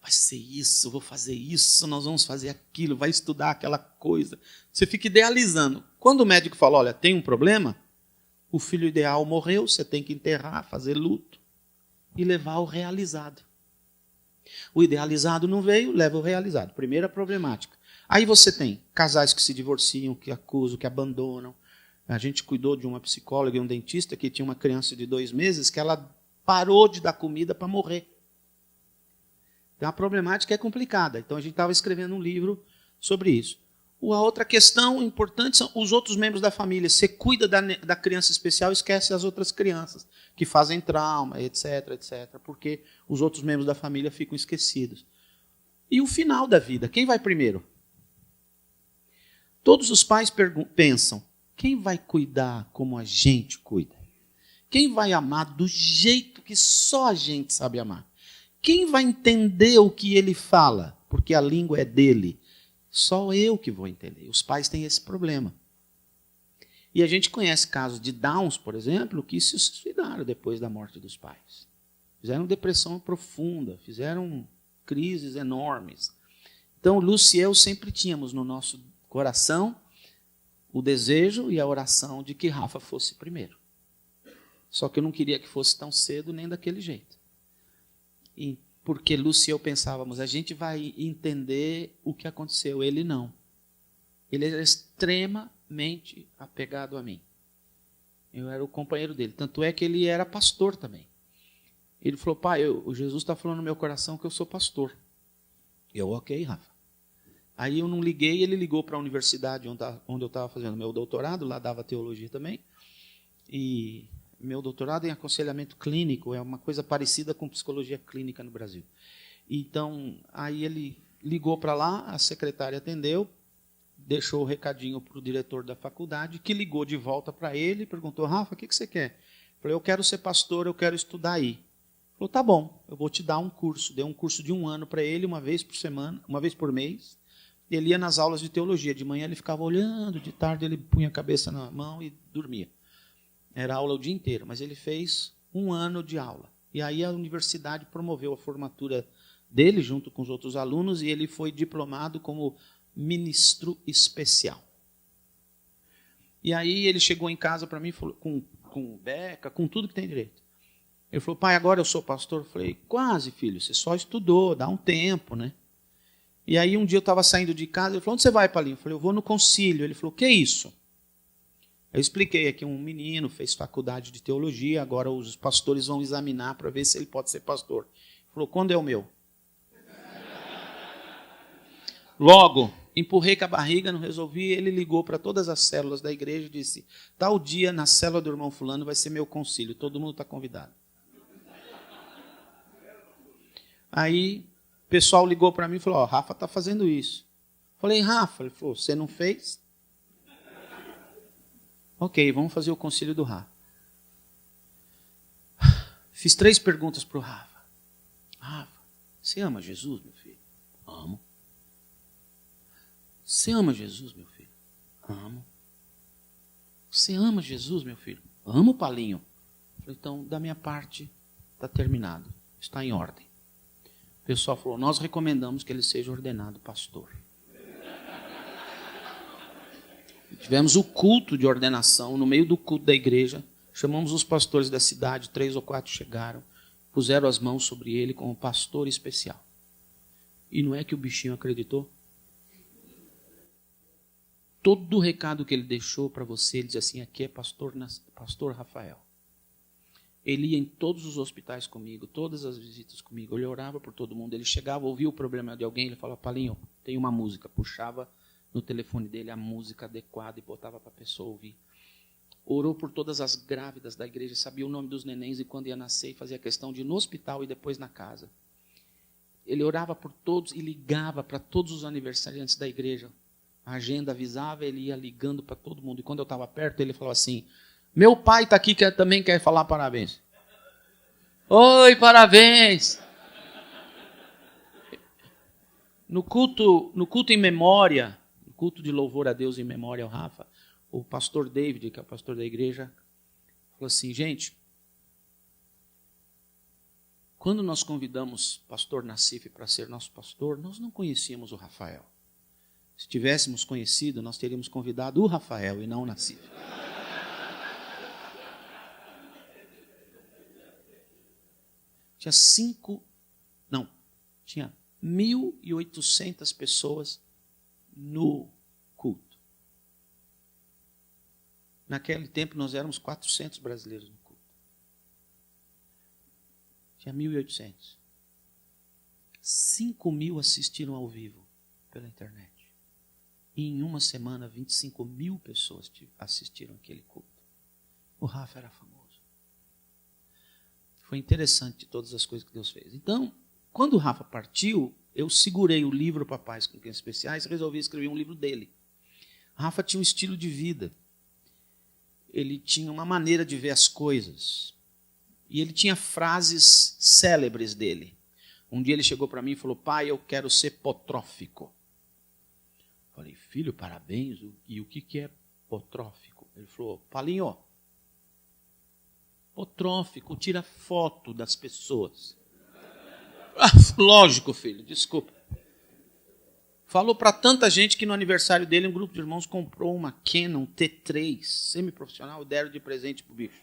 Vai ser isso, vou fazer isso, nós vamos fazer aquilo, vai estudar aquela coisa. Você fica idealizando. Quando o médico fala, olha, tem um problema, o filho ideal morreu, você tem que enterrar, fazer luto e levar o realizado. O idealizado não veio, leva o realizado. Primeira problemática. Aí você tem casais que se divorciam, que acusam, que abandonam. A gente cuidou de uma psicóloga e um dentista que tinha uma criança de 2 meses que ela parou de dar comida para morrer. Então a problemática é complicada. Então a gente estava escrevendo um livro sobre isso. A outra questão importante são os outros membros da família. Você cuida da criança especial e esquece as outras crianças que fazem trauma, etc, etc. Porque os outros membros da família ficam esquecidos. E o final da vida, quem vai primeiro? Todos os pais pensam, quem vai cuidar como a gente cuida? Quem vai amar do jeito que só a gente sabe amar? Quem vai entender o que ele fala? Porque a língua é dele. Só eu que vou entender. Os pais têm esse problema. E a gente conhece casos de Downs, por exemplo, que se suicidaram depois da morte dos pais. Fizeram depressão profunda, fizeram crises enormes. Então, Lúcia e eu sempre tínhamos no nosso coração o desejo e a oração de que Rafa fosse primeiro. Só que eu não queria que fosse tão cedo nem daquele jeito. E porque Lúcia e eu pensávamos, a gente vai entender o que aconteceu. Ele não. Ele era extremamente apegado a mim. Eu era o companheiro dele. Tanto é que ele era pastor também. Ele falou, pai, o Jesus está falando no meu coração que eu sou pastor. Eu, ok, Rafa. Aí eu não liguei, ele ligou para a universidade onde eu estava fazendo meu doutorado, lá dava teologia também. E meu doutorado em aconselhamento clínico é uma coisa parecida com psicologia clínica no Brasil. Então, aí ele ligou para lá, a secretária atendeu, deixou o recadinho para o diretor da faculdade, que ligou de volta para ele e perguntou, Rafa, o que você quer? Eu falei, eu quero ser pastor, eu quero estudar aí. Ele falou, tá bom, eu vou te dar um curso. Dei um curso de 1 ano para ele, uma vez por semana, uma vez por mês. Ele ia nas aulas de teologia. De manhã ele ficava olhando, de tarde ele punha a cabeça na mão e dormia. Era aula o dia inteiro, mas ele fez 1 ano de aula. E aí a universidade promoveu a formatura dele junto com os outros alunos e ele foi diplomado como ministro especial. E aí ele chegou em casa para mim com beca, com tudo que tem direito. Ele falou, pai, agora eu sou pastor? Eu falei, quase, filho, você só estudou, dá um tempo, né? E aí um dia eu estava saindo de casa, ele falou, onde você vai, Paulinho? Eu falei, eu vou no concílio. Ele falou, o que é isso? Eu expliquei aqui, um menino fez faculdade de teologia, agora os pastores vão examinar para ver se ele pode ser pastor. Ele falou, quando é o meu? Logo, empurrei com a barriga, não resolvi, ele ligou para todas as células da igreja e disse, tal dia na célula do irmão fulano vai ser meu concílio, todo mundo está convidado. Aí o pessoal ligou para mim e falou, Rafa está fazendo isso. Falei, Rafa, ele falou, você não fez? Ok, vamos fazer o concílio do Rafa. Fiz 3 perguntas para o Rafa. Rafa, você ama Jesus, meu filho? Amo. Você ama Jesus, meu filho? Amo. Você ama Jesus, meu filho? Amo, Paulinho. Falei, então, da minha parte, está terminado. Está em ordem. O pessoal falou, nós recomendamos que ele seja ordenado pastor. Tivemos o culto de ordenação, no meio do culto da igreja. Chamamos os pastores da cidade, 3 ou 4 chegaram, puseram as mãos sobre ele como pastor especial. E não é que o bichinho acreditou? Todo o recado que ele deixou para você, ele diz assim, aqui é pastor Rafael. Ele ia em todos os hospitais comigo, todas as visitas comigo, ele orava por todo mundo, ele chegava, ouvia o problema de alguém, ele falava, Palinho, tem uma música, puxava no telefone dele a música adequada e botava para a pessoa ouvir. Orou por todas as grávidas da igreja, sabia o nome dos nenéns e quando ia nascer, fazia questão de ir no hospital e depois na casa. Ele orava por todos e ligava para todos os aniversariantes da igreja. A agenda avisava, ele ia ligando para todo mundo. E quando eu estava perto, ele falava assim, meu pai está aqui, também quer falar parabéns. Oi, parabéns! No culto em memória, no culto de louvor a Deus em memória ao Rafa, o pastor David, que é o pastor da igreja, falou assim, gente, quando nós convidamos o pastor Nassif para ser nosso pastor, nós não conhecíamos o Rafael. Se tivéssemos conhecido, nós teríamos convidado o Rafael e não o Nassif. Tinha 1.800 pessoas no culto. Naquele tempo nós éramos 400 brasileiros no culto. Tinha 1.800. 5.000 assistiram ao vivo pela internet. E em uma semana, 25.000 pessoas assistiram aquele culto. O Rafa era famoso. Foi interessante todas as coisas que Deus fez. Então, quando o Rafa partiu, eu segurei o livro Papais com Crianças Especiais e resolvi escrever um livro dele. O Rafa tinha um estilo de vida. Ele tinha uma maneira de ver as coisas. E ele tinha frases célebres dele. Um dia ele chegou para mim e falou, pai, eu quero ser potrófico. Falei, filho, parabéns. E o que é potrófico? Ele falou, Palinho, potrófico tira foto das pessoas. Lógico, filho, desculpa. Falou para tanta gente que no aniversário dele, um grupo de irmãos comprou uma Canon T3, semiprofissional, deram de presente para o bicho.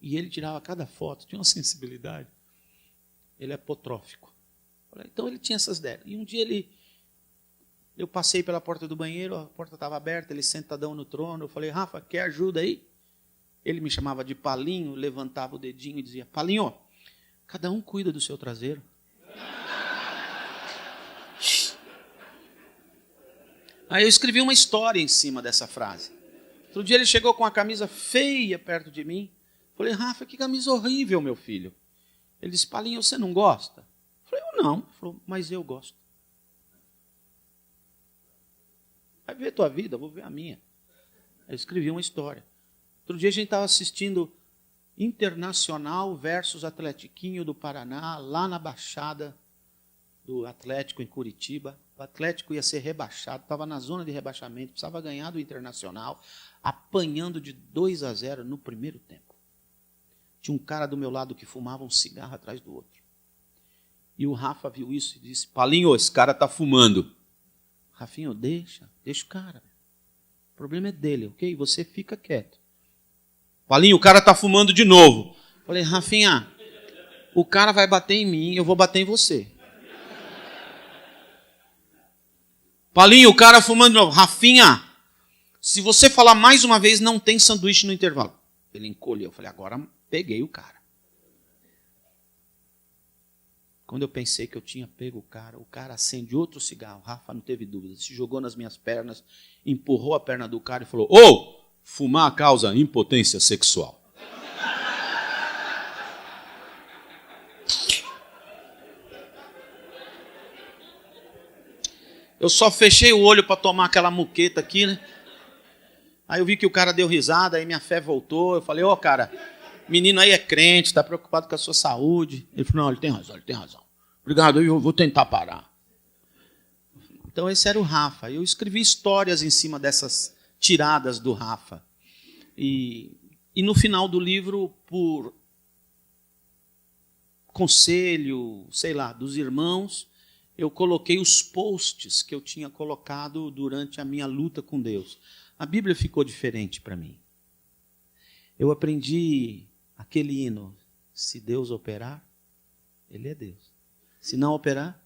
E ele tirava cada foto, tinha uma sensibilidade. Ele é potrófico. Então ele tinha essas ideias. E um dia eu passei pela porta do banheiro, a porta estava aberta, ele sentadão no trono. Eu falei, Rafa, quer ajuda aí? Ele me chamava de Palinho, levantava o dedinho e dizia, Palinho, cada um cuida do seu traseiro. Aí eu escrevi uma história em cima dessa frase. Outro dia ele chegou com uma camisa feia perto de mim. Falei, Rafa, que camisa horrível, meu filho. Ele disse, Palinho, você não gosta? Falei, eu não. Ele falou, mas eu gosto. Vai ver a tua vida, eu vou ver a minha. Eu escrevi uma história. Outro dia a gente estava assistindo Internacional versus Atletiquinho do Paraná, lá na Baixada do Atlético, em Curitiba. O Atlético ia ser rebaixado, estava na zona de rebaixamento, precisava ganhar do Internacional, apanhando de 2-0 no primeiro tempo. Tinha um cara do meu lado que fumava um cigarro atrás do outro. E o Rafa viu isso e disse, Palinho, esse cara está fumando. Rafinho, deixa o cara. O problema é dele, ok? Você fica quieto. Palinho, o cara está fumando de novo. Falei, Rafinha, o cara vai bater em mim, eu vou bater em você. Palinho, o cara fumando de novo. Rafinha, se você falar mais uma vez, não tem sanduíche no intervalo. Ele encolheu. Eu falei, agora peguei o cara. Quando eu pensei que eu tinha pego o cara acende outro cigarro. Rafa não teve dúvida. Se jogou nas minhas pernas, empurrou a perna do cara e falou, fumar causa impotência sexual. Eu só fechei o olho para tomar aquela muqueta aqui, né? Aí eu vi que o cara deu risada, aí minha fé voltou. Eu falei, cara, menino aí é crente, está preocupado com a sua saúde. Ele falou, não, ele tem razão. Obrigado, eu vou tentar parar. Então esse era o Rafa. Eu escrevi histórias em cima dessas tiradas do Rafa. E no final do livro, por conselho, dos irmãos, eu coloquei os posts que eu tinha colocado durante a minha luta com Deus. a Bíblia ficou diferente para mim. Eu aprendi aquele hino, se Deus operar, Ele é Deus. Se não operar,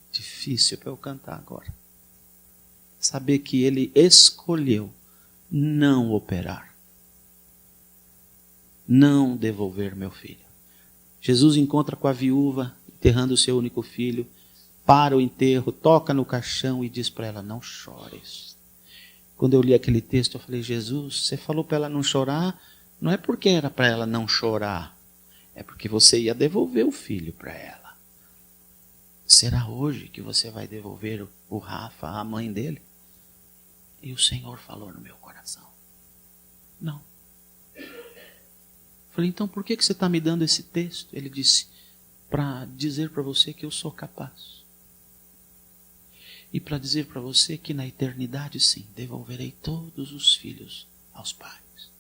difícil para eu cantar agora. Saber que Ele escolheu não operar, não devolver meu filho. Jesus encontra com a viúva, enterrando o seu único filho, para o enterro, toca no caixão e diz para ela, não chores. Quando eu li aquele texto, eu falei, Jesus, você falou para ela não chorar, não é porque era para ela não chorar, é porque você ia devolver o filho para ela. Será hoje que você vai devolver o Rafa à mãe dele? E o Senhor falou no meu coração, não. Falei, então por que você está me dando esse texto? Ele disse, para dizer para você que eu sou capaz. E para dizer para você que na eternidade, sim, devolverei todos os filhos aos pais.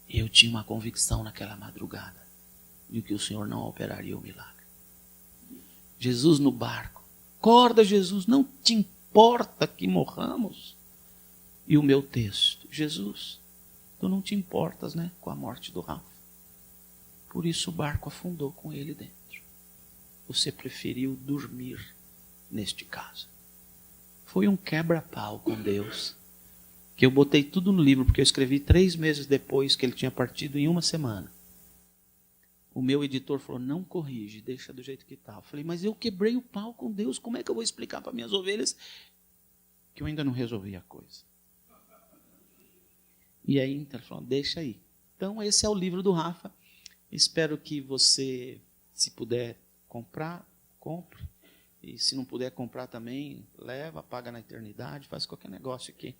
E eu tinha uma convicção naquela madrugada de que o Senhor não operaria o milagre. Jesus no barco. Acorda, Jesus, não te importa que morramos? E o meu texto, Jesus, tu não te importas, né, com a morte do Rafa. Por isso o barco afundou com ele dentro. Você preferiu dormir neste caso. Foi um quebra-pau com Deus, que eu botei tudo no livro, porque eu escrevi 3 meses depois que ele tinha partido, em 1 semana. O meu editor falou, não corrige, deixa do jeito que está. Eu falei, mas eu quebrei o pau com Deus, como é que eu vou explicar para minhas ovelhas que eu ainda não resolvi a coisa? E aí, então, ele falou, deixa aí. Então, esse é o livro do Rafa. Espero que você, se puder comprar, compre. E se não puder comprar também, leva, paga na eternidade, faz qualquer negócio aqui.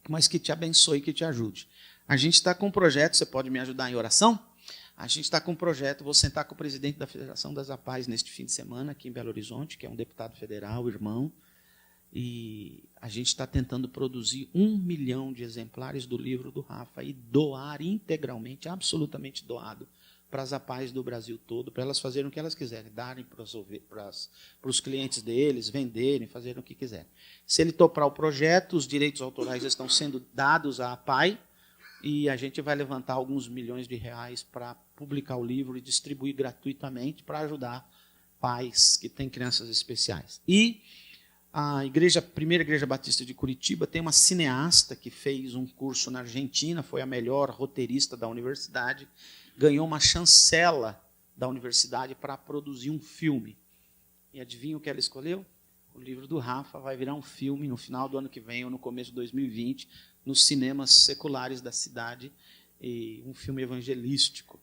Mas que te abençoe, que te ajude. A gente está com um projeto, você pode me ajudar em oração? A gente está com um projeto, vou sentar com o presidente da Federação das APAES neste fim de semana, aqui em Belo Horizonte, que é um deputado federal, irmão. E a gente está tentando produzir 1 milhão de exemplares do livro do Rafa e doar integralmente, absolutamente doado, para as APAES do Brasil todo, para elas fazerem o que elas quiserem, darem para os clientes deles, venderem, fazerem o que quiserem. Se ele topar o projeto, os direitos autorais estão sendo dados à APAE e a gente vai levantar alguns milhões de reais para publicar o livro e distribuir gratuitamente para ajudar pais que têm crianças especiais. E a primeira igreja batista de Curitiba tem uma cineasta que fez um curso na Argentina, foi a melhor roteirista da universidade, ganhou uma chancela da universidade para produzir um filme. E adivinha o que ela escolheu? O livro do Rafa vai virar um filme no final do ano que vem ou no começo de 2020, nos cinemas seculares da cidade, e um filme evangelístico.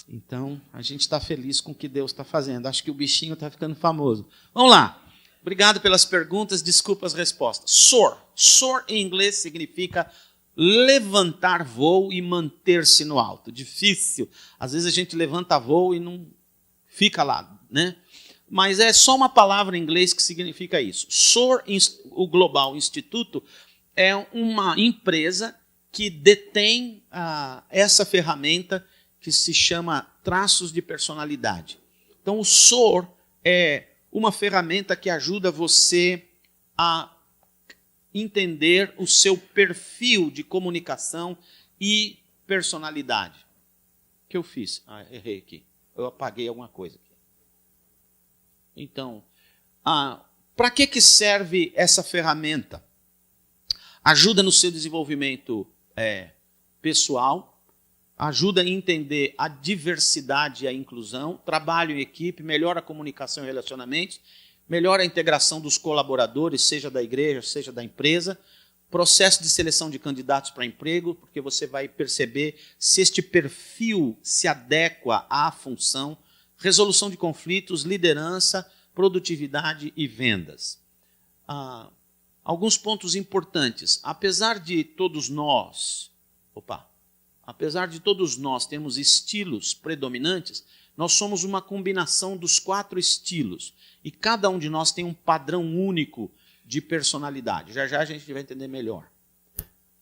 Então, a gente está feliz com o que Deus está fazendo. Acho que o bichinho está ficando famoso. Vamos lá. Obrigado pelas perguntas, desculpa as respostas. Soar. Soar em inglês significa levantar voo e manter-se no alto. Difícil. Às vezes a gente levanta voo e não fica lá, né? Mas é só uma palavra em inglês que significa isso. Soar, o Global Instituto, é uma empresa que detém essa ferramenta que se chama traços de personalidade. Então, o Soar é uma ferramenta que ajuda você a entender o seu perfil de comunicação e personalidade. O que eu fiz? Errei aqui. Eu apaguei alguma coisa aqui. Então, para que serve essa ferramenta? Ajuda no seu desenvolvimento pessoal, ajuda a entender a diversidade e a inclusão, trabalho em equipe, melhora a comunicação e relacionamentos, melhora a integração dos colaboradores, seja da igreja, seja da empresa, processo de seleção de candidatos para emprego, porque você vai perceber se este perfil se adequa à função, resolução de conflitos, liderança, produtividade e vendas. Alguns pontos importantes. Apesar de todos nós termos estilos predominantes, nós somos uma combinação dos 4 estilos. E cada um de nós tem um padrão único de personalidade. Já já a gente vai entender melhor.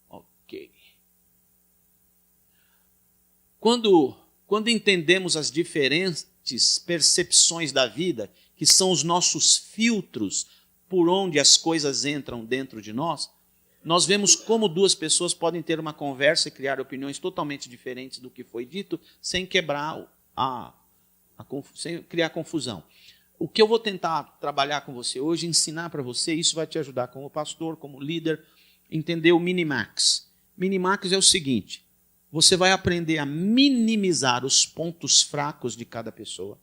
Ok. Quando entendemos as diferentes percepções da vida, que são os nossos filtros por onde as coisas entram dentro de nós, nós vemos como duas pessoas podem ter uma conversa e criar opiniões totalmente diferentes do que foi dito, sem quebrar sem criar confusão. O que eu vou tentar trabalhar com você hoje, ensinar para você, isso vai te ajudar como pastor, como líder, entender o Minimax. Minimax é o seguinte: você vai aprender a minimizar os pontos fracos de cada pessoa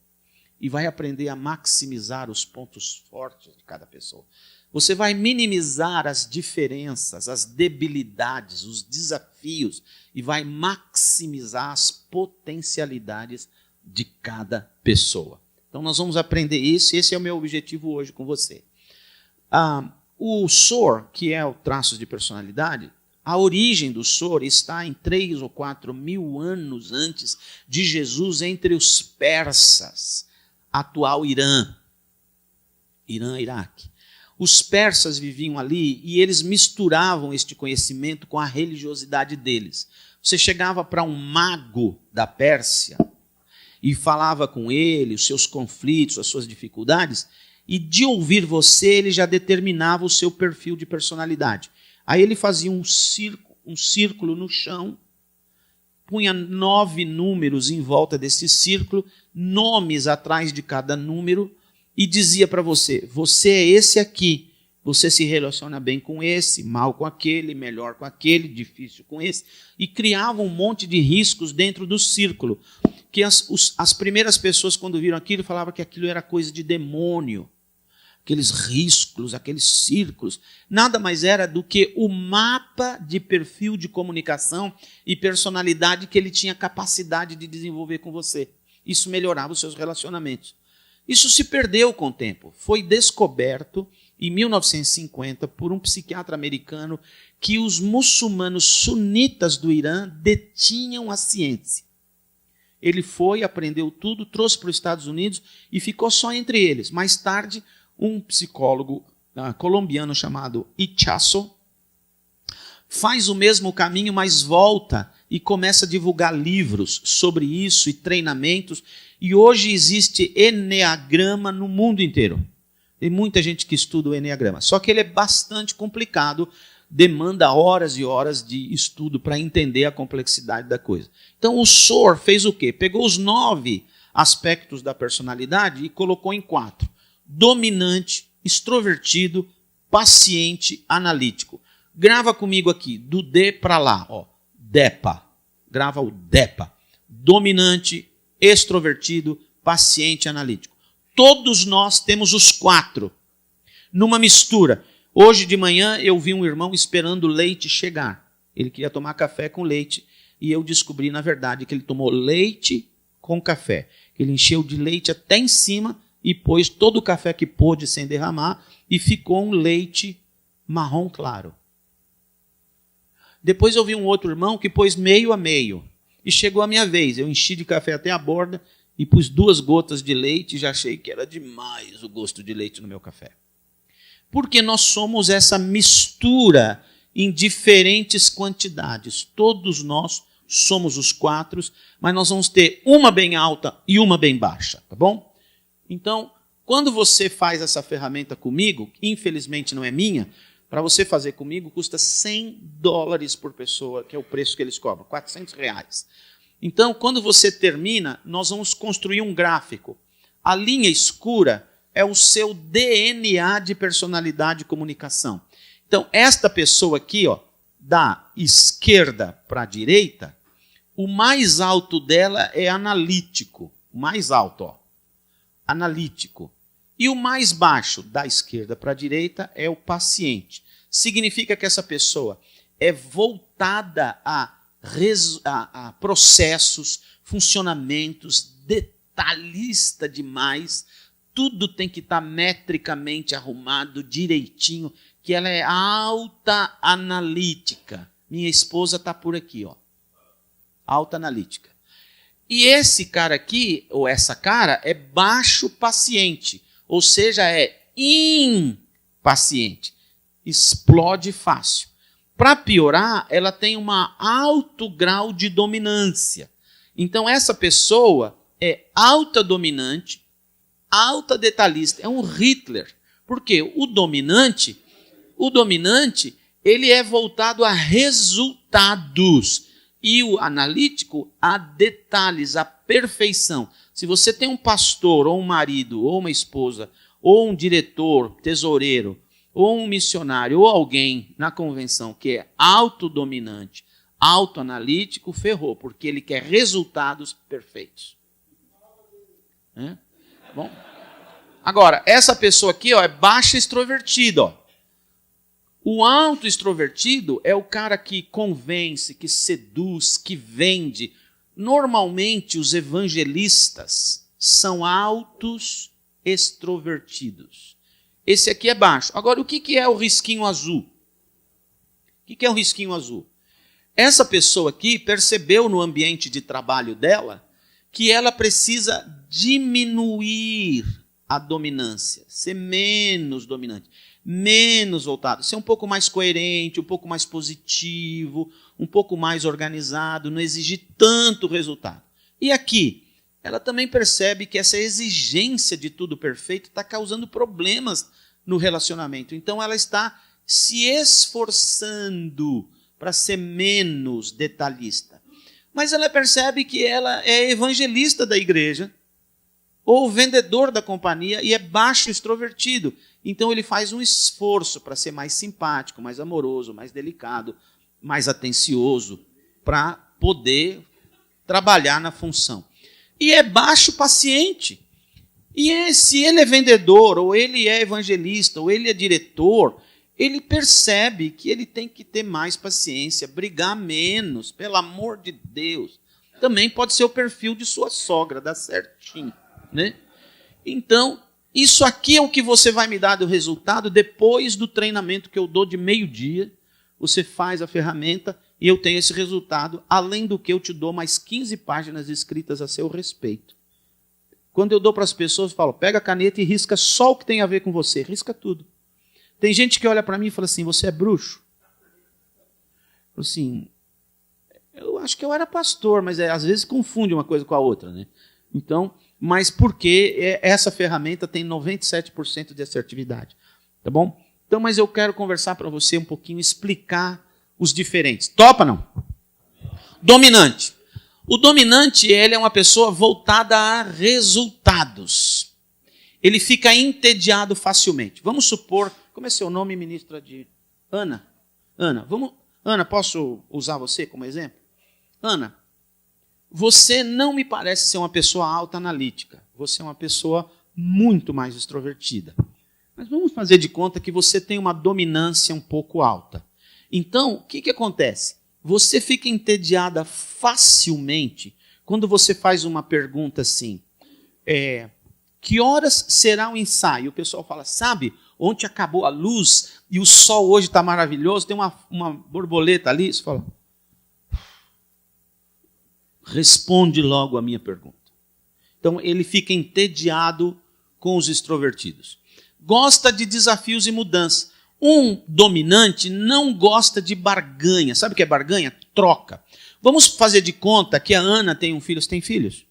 e vai aprender a maximizar os pontos fortes de cada pessoa. Você vai minimizar as diferenças, as debilidades, os desafios e vai maximizar as potencialidades de cada pessoa. Então nós vamos aprender isso, e esse é o meu objetivo hoje com você. O SOAR, que é o traços de personalidade, a origem do SOAR está em 3 ou 4 mil anos antes de Jesus entre os persas, atual Irã, Iraque. Os persas viviam ali e eles misturavam este conhecimento com a religiosidade deles. Você chegava para um mago da Pérsia e falava com ele os seus conflitos, as suas dificuldades, e de ouvir você ele já determinava o seu perfil de personalidade. Aí ele fazia um círculo no chão, punha 9 números em volta desse círculo, nomes atrás de cada número, e dizia para você, você é esse aqui, você se relaciona bem com esse, mal com aquele, melhor com aquele, difícil com esse, e criava um monte de riscos dentro do círculo, que as primeiras pessoas, quando viram aquilo, falavam que aquilo era coisa de demônio, aqueles riscos, aqueles círculos, nada mais era do que o mapa de perfil de comunicação e personalidade que ele tinha capacidade de desenvolver com você. Isso melhorava os seus relacionamentos. Isso se perdeu com o tempo. Foi descoberto em 1950 por um psiquiatra americano que os muçulmanos sunitas do Irã detinham a ciência. Ele foi, aprendeu tudo, trouxe para os Estados Unidos e ficou só entre eles. Mais tarde, um psicólogo colombiano chamado Ichazo faz o mesmo caminho, mas volta e começa a divulgar livros sobre isso e treinamentos. E hoje existe Eneagrama no mundo inteiro. Tem muita gente que estuda o Eneagrama. Só que ele é bastante complicado, demanda horas e horas de estudo para entender a complexidade da coisa. Então o SOAR fez o quê? Pegou os 9 aspectos da personalidade e colocou em 4. Dominante, extrovertido, paciente, analítico. Grava comigo aqui, do D para lá, ó, DEPA. Grava o DEPA. Dominante, extrovertido, paciente, analítico. Todos nós temos os 4, numa mistura. Hoje de manhã eu vi um irmão esperando o leite chegar. Ele queria tomar café com leite e eu descobri, na verdade, que ele tomou leite com café. Ele encheu de leite até em cima e pôs todo o café que pôde sem derramar e ficou um leite marrom claro. Depois eu vi um outro irmão que pôs meio a meio. E chegou a minha vez. Eu enchi de café até a borda e pus 2 gotas de leite e já achei que era demais o gosto de leite no meu café. Porque nós somos essa mistura em diferentes quantidades. Todos nós somos os 4, mas nós vamos ter uma bem alta e uma bem baixa, tá bom? Então, quando você faz essa ferramenta comigo, infelizmente não é minha, para você fazer comigo custa $100 por pessoa, que é o preço que eles cobram, R$400. Então, quando você termina, nós vamos construir um gráfico. A linha escura é o seu DNA de personalidade e comunicação. Então, esta pessoa aqui, ó, da esquerda para a direita, o mais alto dela é analítico. O mais alto, ó, analítico. E o mais baixo, da esquerda para a direita, é o paciente. Significa que essa pessoa é voltada a processos, funcionamentos, detalhista demais. Tudo tem que estar metricamente arrumado, direitinho, que ela é alta analítica. Minha esposa está por aqui, ó. Alta analítica. E esse cara aqui, ou essa cara, é baixo paciente. Ou seja, é impaciente. Explode fácil. Para piorar, ela tem um alto grau de dominância. Então, essa pessoa é alta dominante, alta detalhista. É um Hitler. Porque o dominante, ele é voltado a resultados. E o analítico a detalhes, a perfeição. Se você tem um pastor, ou um marido, ou uma esposa, ou um diretor, tesoureiro, ou um missionário, ou alguém na convenção que é autodominante, autoanalítico, ferrou, porque ele quer resultados perfeitos. Bom, agora, essa pessoa aqui é baixa extrovertida. O alto extrovertido é o cara que convence, que seduz, que vende. Normalmente, os evangelistas são altos extrovertidos. Esse aqui é baixo. Agora, o que é o risquinho azul? O que é o risquinho azul? Essa pessoa aqui percebeu no ambiente de trabalho dela que ela precisa diminuir a dominância, ser menos dominante, menos voltado, ser um pouco mais coerente, um pouco mais positivo, um pouco mais organizado, não exigir tanto resultado. E aqui, ela também percebe que essa exigência de tudo perfeito está causando problemas no relacionamento. Então ela está se esforçando para ser menos detalhista. Mas ela percebe que ela é evangelista da igreja, ou vendedor da companhia, e é baixo extrovertido. Então ele faz um esforço para ser mais simpático, mais amoroso, mais delicado, mais atencioso, para poder trabalhar na função. E é baixo paciente. E se ele é vendedor, ou ele é evangelista, ou ele é diretor, ele percebe que ele tem que ter mais paciência, brigar menos, pelo amor de Deus. Também pode ser o perfil de sua sogra, dá certinho, né? Então, isso aqui é o que você vai me dar do resultado depois do treinamento que eu dou de meio-dia. Você faz a ferramenta e eu tenho esse resultado, além do que eu te dou mais 15 páginas escritas a seu respeito. Quando eu dou para as pessoas, eu falo, pega a caneta e risca só o que tem a ver com você, risca tudo. Tem gente que olha para mim e fala assim, você é bruxo? Eu falo assim, eu acho que eu era pastor, mas às vezes confunde uma coisa com a outra, né? Então, mas porque essa ferramenta tem 97% de assertividade, tá bom? Então, mas eu quero conversar para você um pouquinho, explicar os diferentes. Topa, não? Dominante. O dominante, ele é uma pessoa voltada a resultados. Ele fica entediado facilmente. Vamos supor, como é seu nome, ministra de... Ana? Ana, posso usar você como exemplo? Ana, você não me parece ser uma pessoa autoanalítica. Você é uma pessoa muito mais extrovertida. Mas vamos fazer de conta que você tem uma dominância um pouco alta. Então, o que acontece? Você fica entediada facilmente quando você faz uma pergunta assim, que horas será o ensaio? O pessoal fala, sabe, ontem acabou a luz e o sol hoje está maravilhoso, tem uma borboleta ali. Você fala, responde logo a minha pergunta. Então, ele fica entediado com os extrovertidos. Gosta de desafios e mudança. Um dominante não gosta de barganha. Sabe o que é barganha? Troca. Vamos fazer de conta que a Ana tem um filho. Você tem filhos?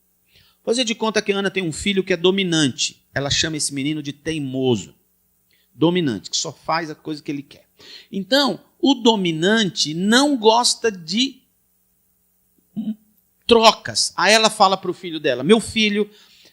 Fazer de conta que a Ana tem um filho que é dominante. Ela chama esse menino de teimoso. Dominante, que só faz a coisa que ele quer. Então, o dominante não gosta de trocas. Aí ela fala para o filho dela, meu filho,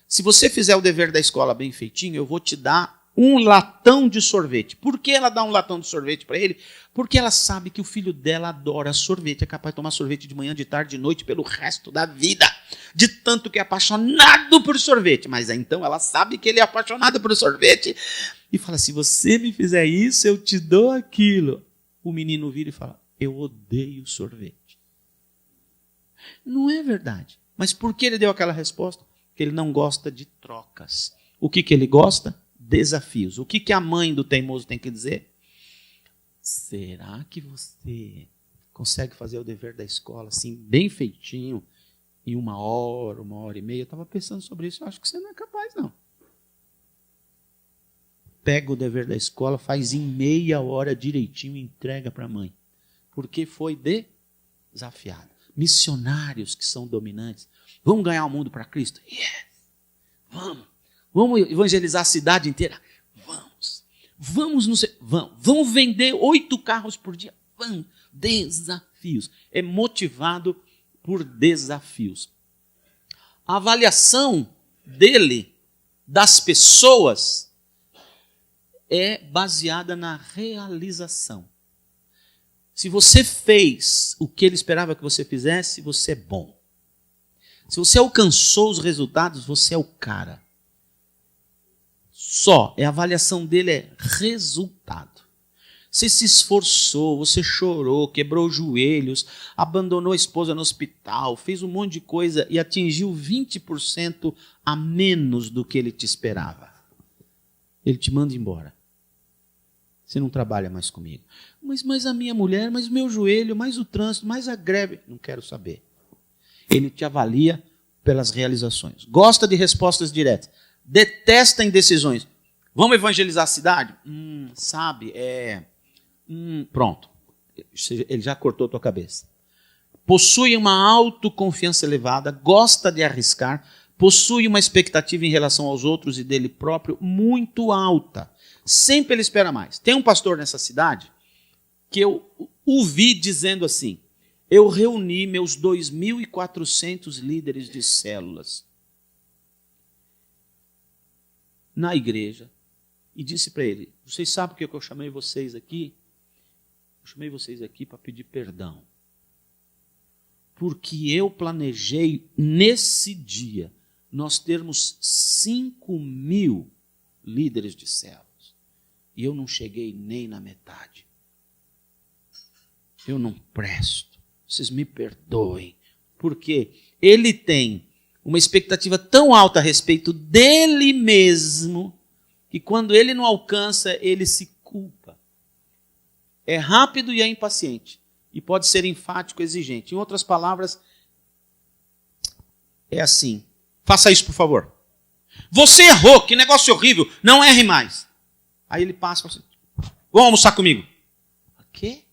se você fizer o dever da escola bem feitinho, eu vou te dar um latão de sorvete. Por que ela dá um latão de sorvete para ele? Porque ela sabe que o filho dela adora sorvete. É capaz de tomar sorvete de manhã, de tarde, de noite, pelo resto da vida. De tanto que é apaixonado por sorvete. Mas então ela sabe que ele é apaixonado por sorvete. E fala, se você me fizer isso, eu te dou aquilo. O menino vira e fala, eu odeio sorvete. Não é verdade. Mas por que ele deu aquela resposta? Porque ele não gosta de trocas. O que ele gosta? Desafios. O que a mãe do teimoso tem que dizer? Será que você consegue fazer o dever da escola assim, bem feitinho, em 1 hora, 1 hora e meia? Eu estava pensando sobre isso, eu acho que você não é capaz, não. Pega o dever da escola, faz em meia hora direitinho e entrega para a mãe. Porque foi desafiado. Missionários que são dominantes. Vamos ganhar o mundo para Cristo? Yes! Vamos! Vamos evangelizar a cidade inteira? Vamos! Vamos vender 8 carros por dia. Vamos. Desafios. É motivado por desafios. A avaliação dele, das pessoas, é baseada na realização. Se você fez o que ele esperava que você fizesse, você é bom. Se você alcançou os resultados, você é o cara. A avaliação dele é resultado. Você se esforçou, você chorou, quebrou os joelhos, abandonou a esposa no hospital, fez um monte de coisa e atingiu 20% a menos do que ele te esperava. Ele te manda embora. Você não trabalha mais comigo. Mas a minha mulher, mas o meu joelho, mais o trânsito, mais a greve. Não quero saber. Ele te avalia pelas realizações. Gosta de respostas diretas. Detesta indecisões. Vamos evangelizar a cidade? Pronto. Ele já cortou a tua cabeça. Possui uma autoconfiança elevada, gosta de arriscar, possui uma expectativa em relação aos outros e dele próprio muito alta. Sempre ele espera mais. Tem um pastor nessa cidade que eu o vi dizendo assim: eu reuni meus 2.400 líderes de células na igreja e disse para ele: vocês sabem por que eu chamei vocês aqui? Eu chamei vocês aqui para pedir perdão. Porque eu planejei nesse dia nós termos 5.000 líderes de células. E eu não cheguei nem na metade. Eu não presto. Vocês me perdoem. Porque ele tem uma expectativa tão alta a respeito dele mesmo, que quando ele não alcança, ele se culpa. É rápido e é impaciente. E pode ser enfático e exigente. Em outras palavras, é assim: faça isso, por favor. Você errou, que negócio horrível, não erre mais. Aí ele passa e fala assim: vamos almoçar comigo. O quê?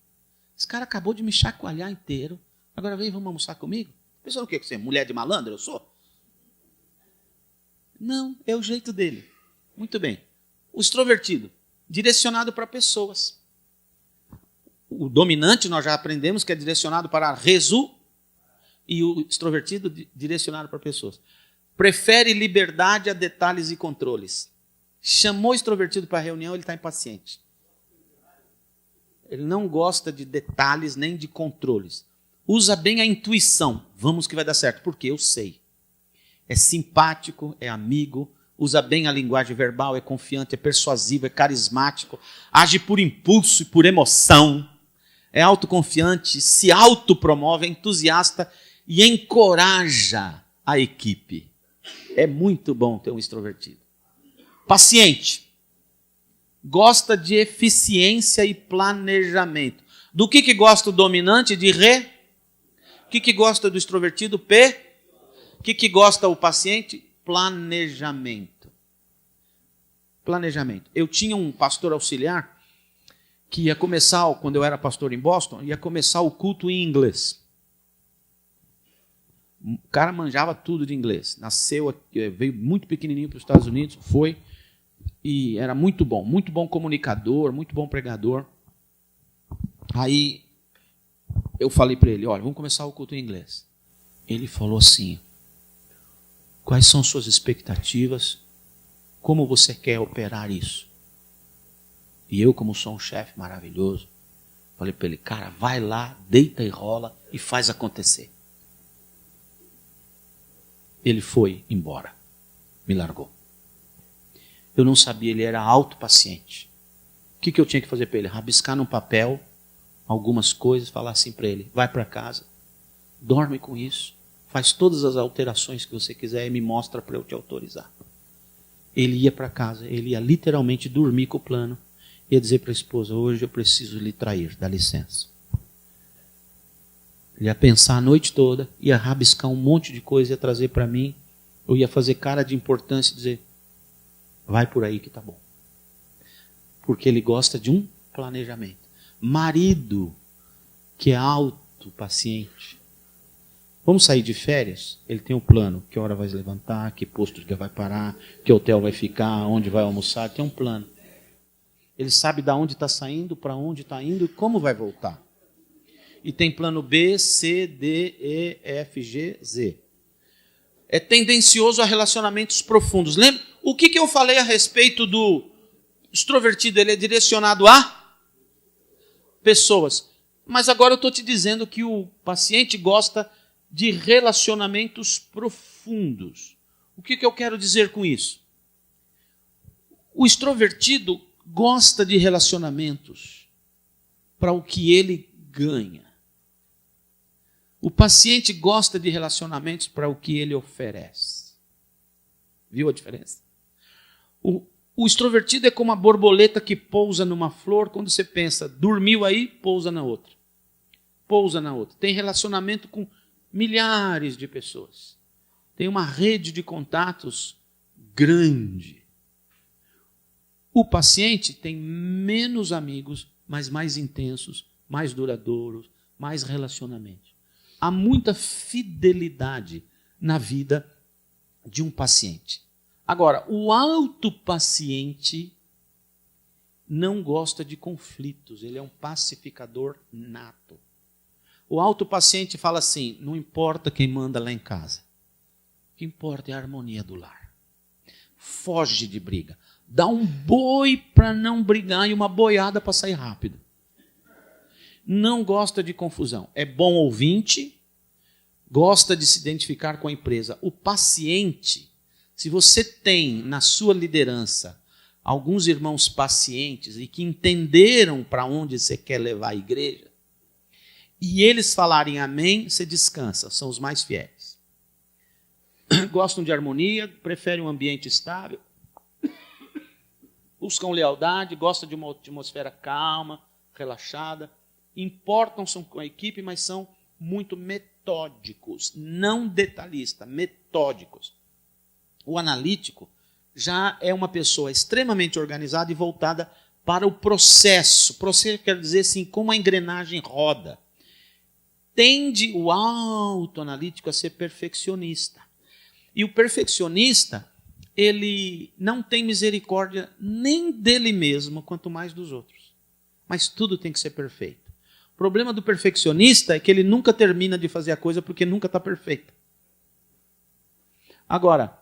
Esse cara acabou de me chacoalhar inteiro. Agora vem, vamos almoçar comigo? Pensando o quê? Que você é mulher de malandro? Eu sou? Não, é o jeito dele. Muito bem. O extrovertido, direcionado para pessoas. O dominante, nós já aprendemos que é direcionado para e o extrovertido, direcionado para pessoas. Prefere liberdade a detalhes e controles. Chamou o extrovertido para a reunião, ele está impaciente. Ele não gosta de detalhes nem de controles. Usa bem a intuição. Vamos que vai dar certo. Porque eu sei. É simpático, é amigo, usa bem a linguagem verbal, é confiante, é persuasivo, é carismático, age por impulso e por emoção, é autoconfiante, se autopromove, é entusiasta e encoraja a equipe. É muito bom ter um extrovertido. Paciente. Gosta de eficiência e planejamento. Do que gosta o dominante? O que gosta do extrovertido? O que gosta o paciente? Planejamento. Planejamento. Eu tinha um pastor auxiliar que ia começar, quando eu era pastor em Boston, ia começar o culto em inglês. O cara manjava tudo de inglês. Veio muito pequenininho para os Estados Unidos, foi, e era muito bom comunicador, muito bom pregador. Aí eu falei para ele: olha, vamos começar o culto em inglês. Ele falou assim: quais são suas expectativas? Como você quer operar isso? E eu, como sou um chefe maravilhoso, falei para ele: cara, vai lá, deita e rola e faz acontecer. Ele foi embora, me largou. Eu não sabia, ele era autopaciente. O que eu tinha que fazer para ele? Rabiscar num papel algumas coisas, falar assim para ele: vai para casa, dorme com isso, faz todas as alterações que você quiser e me mostra para eu te autorizar. Ele ia para casa, ele ia literalmente dormir com o plano, ia dizer para a esposa: hoje eu preciso lhe trair, dá licença. Ele ia pensar a noite toda, ia rabiscar um monte de coisa, ia trazer para mim, eu ia fazer cara de importância e dizer: vai por aí que tá bom. Porque ele gosta de um planejamento. Marido que é autopaciente. Vamos sair de férias? Ele tem um plano. Que hora vai se levantar, que posto que vai parar, que hotel vai ficar, onde vai almoçar. Tem um plano. Ele sabe de onde está saindo, para onde está indo e como vai voltar. E tem plano B, C, D, E, F, G, Z. É tendencioso a relacionamentos profundos. Lembra? O que eu falei a respeito do extrovertido? Ele é direcionado a pessoas. Mas agora eu estou te dizendo que o paciente gosta de relacionamentos profundos. O que eu quero dizer com isso? O extrovertido gosta de relacionamentos para o que ele ganha. O paciente gosta de relacionamentos para o que ele oferece. Viu a diferença? O extrovertido é como a borboleta que pousa numa flor. Quando você pensa, dormiu aí, pousa na outra. Pousa na outra. Tem relacionamento com milhares de pessoas. Tem uma rede de contatos grande. O paciente tem menos amigos, mas mais intensos, mais duradouros, mais relacionamentos. Há muita fidelidade na vida de um paciente. Agora, o autopaciente não gosta de conflitos, ele é um pacificador nato. O autopaciente fala assim, não importa quem manda lá em casa, o que importa é a harmonia do lar. Foge de briga, dá um boi para não brigar e uma boiada para sair rápido. Não gosta de confusão, é bom ouvinte, gosta de se identificar com a empresa. O paciente, se você tem na sua liderança alguns irmãos pacientes e que entenderam para onde você quer levar a igreja, e eles falarem amém, você descansa, são os mais fiéis. Gostam de harmonia, preferem um ambiente estável, buscam lealdade, gostam de uma atmosfera calma, relaxada, importam-se com a equipe, mas são muito metódicos, não detalhistas, metódicos. O analítico já é uma pessoa extremamente organizada e voltada para o processo. Processo quer dizer assim, como a engrenagem roda. Tende o autoanalítico a ser perfeccionista. E o perfeccionista, ele não tem misericórdia nem dele mesmo, quanto mais dos outros. Mas tudo tem que ser perfeito. O problema do perfeccionista é que ele nunca termina de fazer a coisa porque nunca está perfeita. Agora,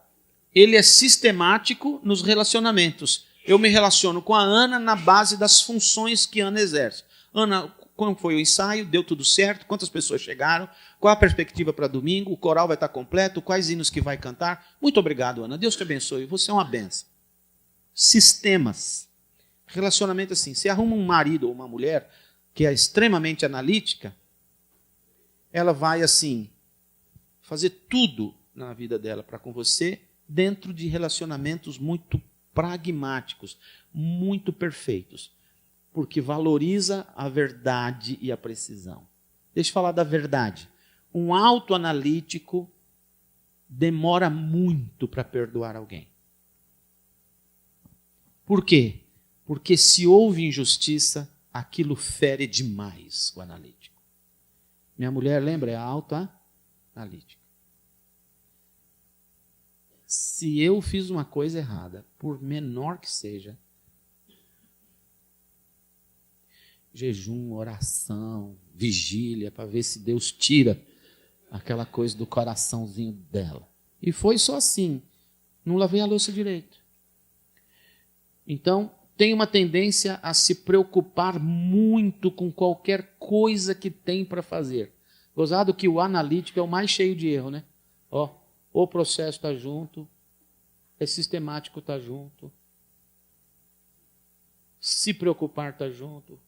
ele é sistemático nos relacionamentos. Eu me relaciono com a Ana na base das funções que a Ana exerce. Ana, como foi o ensaio? Deu tudo certo? Quantas pessoas chegaram? Qual a perspectiva para domingo? O coral vai estar completo? Quais hinos que vai cantar? Muito obrigado, Ana. Deus te abençoe. Você é uma benção. Sistemas. Relacionamento assim. Você arruma um marido ou uma mulher que é extremamente analítica, ela vai assim fazer tudo na vida dela para com você dentro de relacionamentos muito pragmáticos, muito perfeitos, porque valoriza a verdade e a precisão. Deixa eu falar da verdade. Um autoanalítico demora muito para perdoar alguém. Por quê? Porque se houve injustiça, aquilo fere demais o analítico. Minha mulher, lembra, é a autoanalítica. Se eu fiz uma coisa errada, por menor que seja, jejum, oração, vigília, para ver se Deus tira aquela coisa do coraçãozinho dela. E foi só assim. Não lavei a louça direito. Então, tem uma tendência a se preocupar muito com qualquer coisa que tem para fazer. Gozado que o analítico é o mais cheio de erro, né? O processo está junto, é sistemático está junto, se preocupar está junto,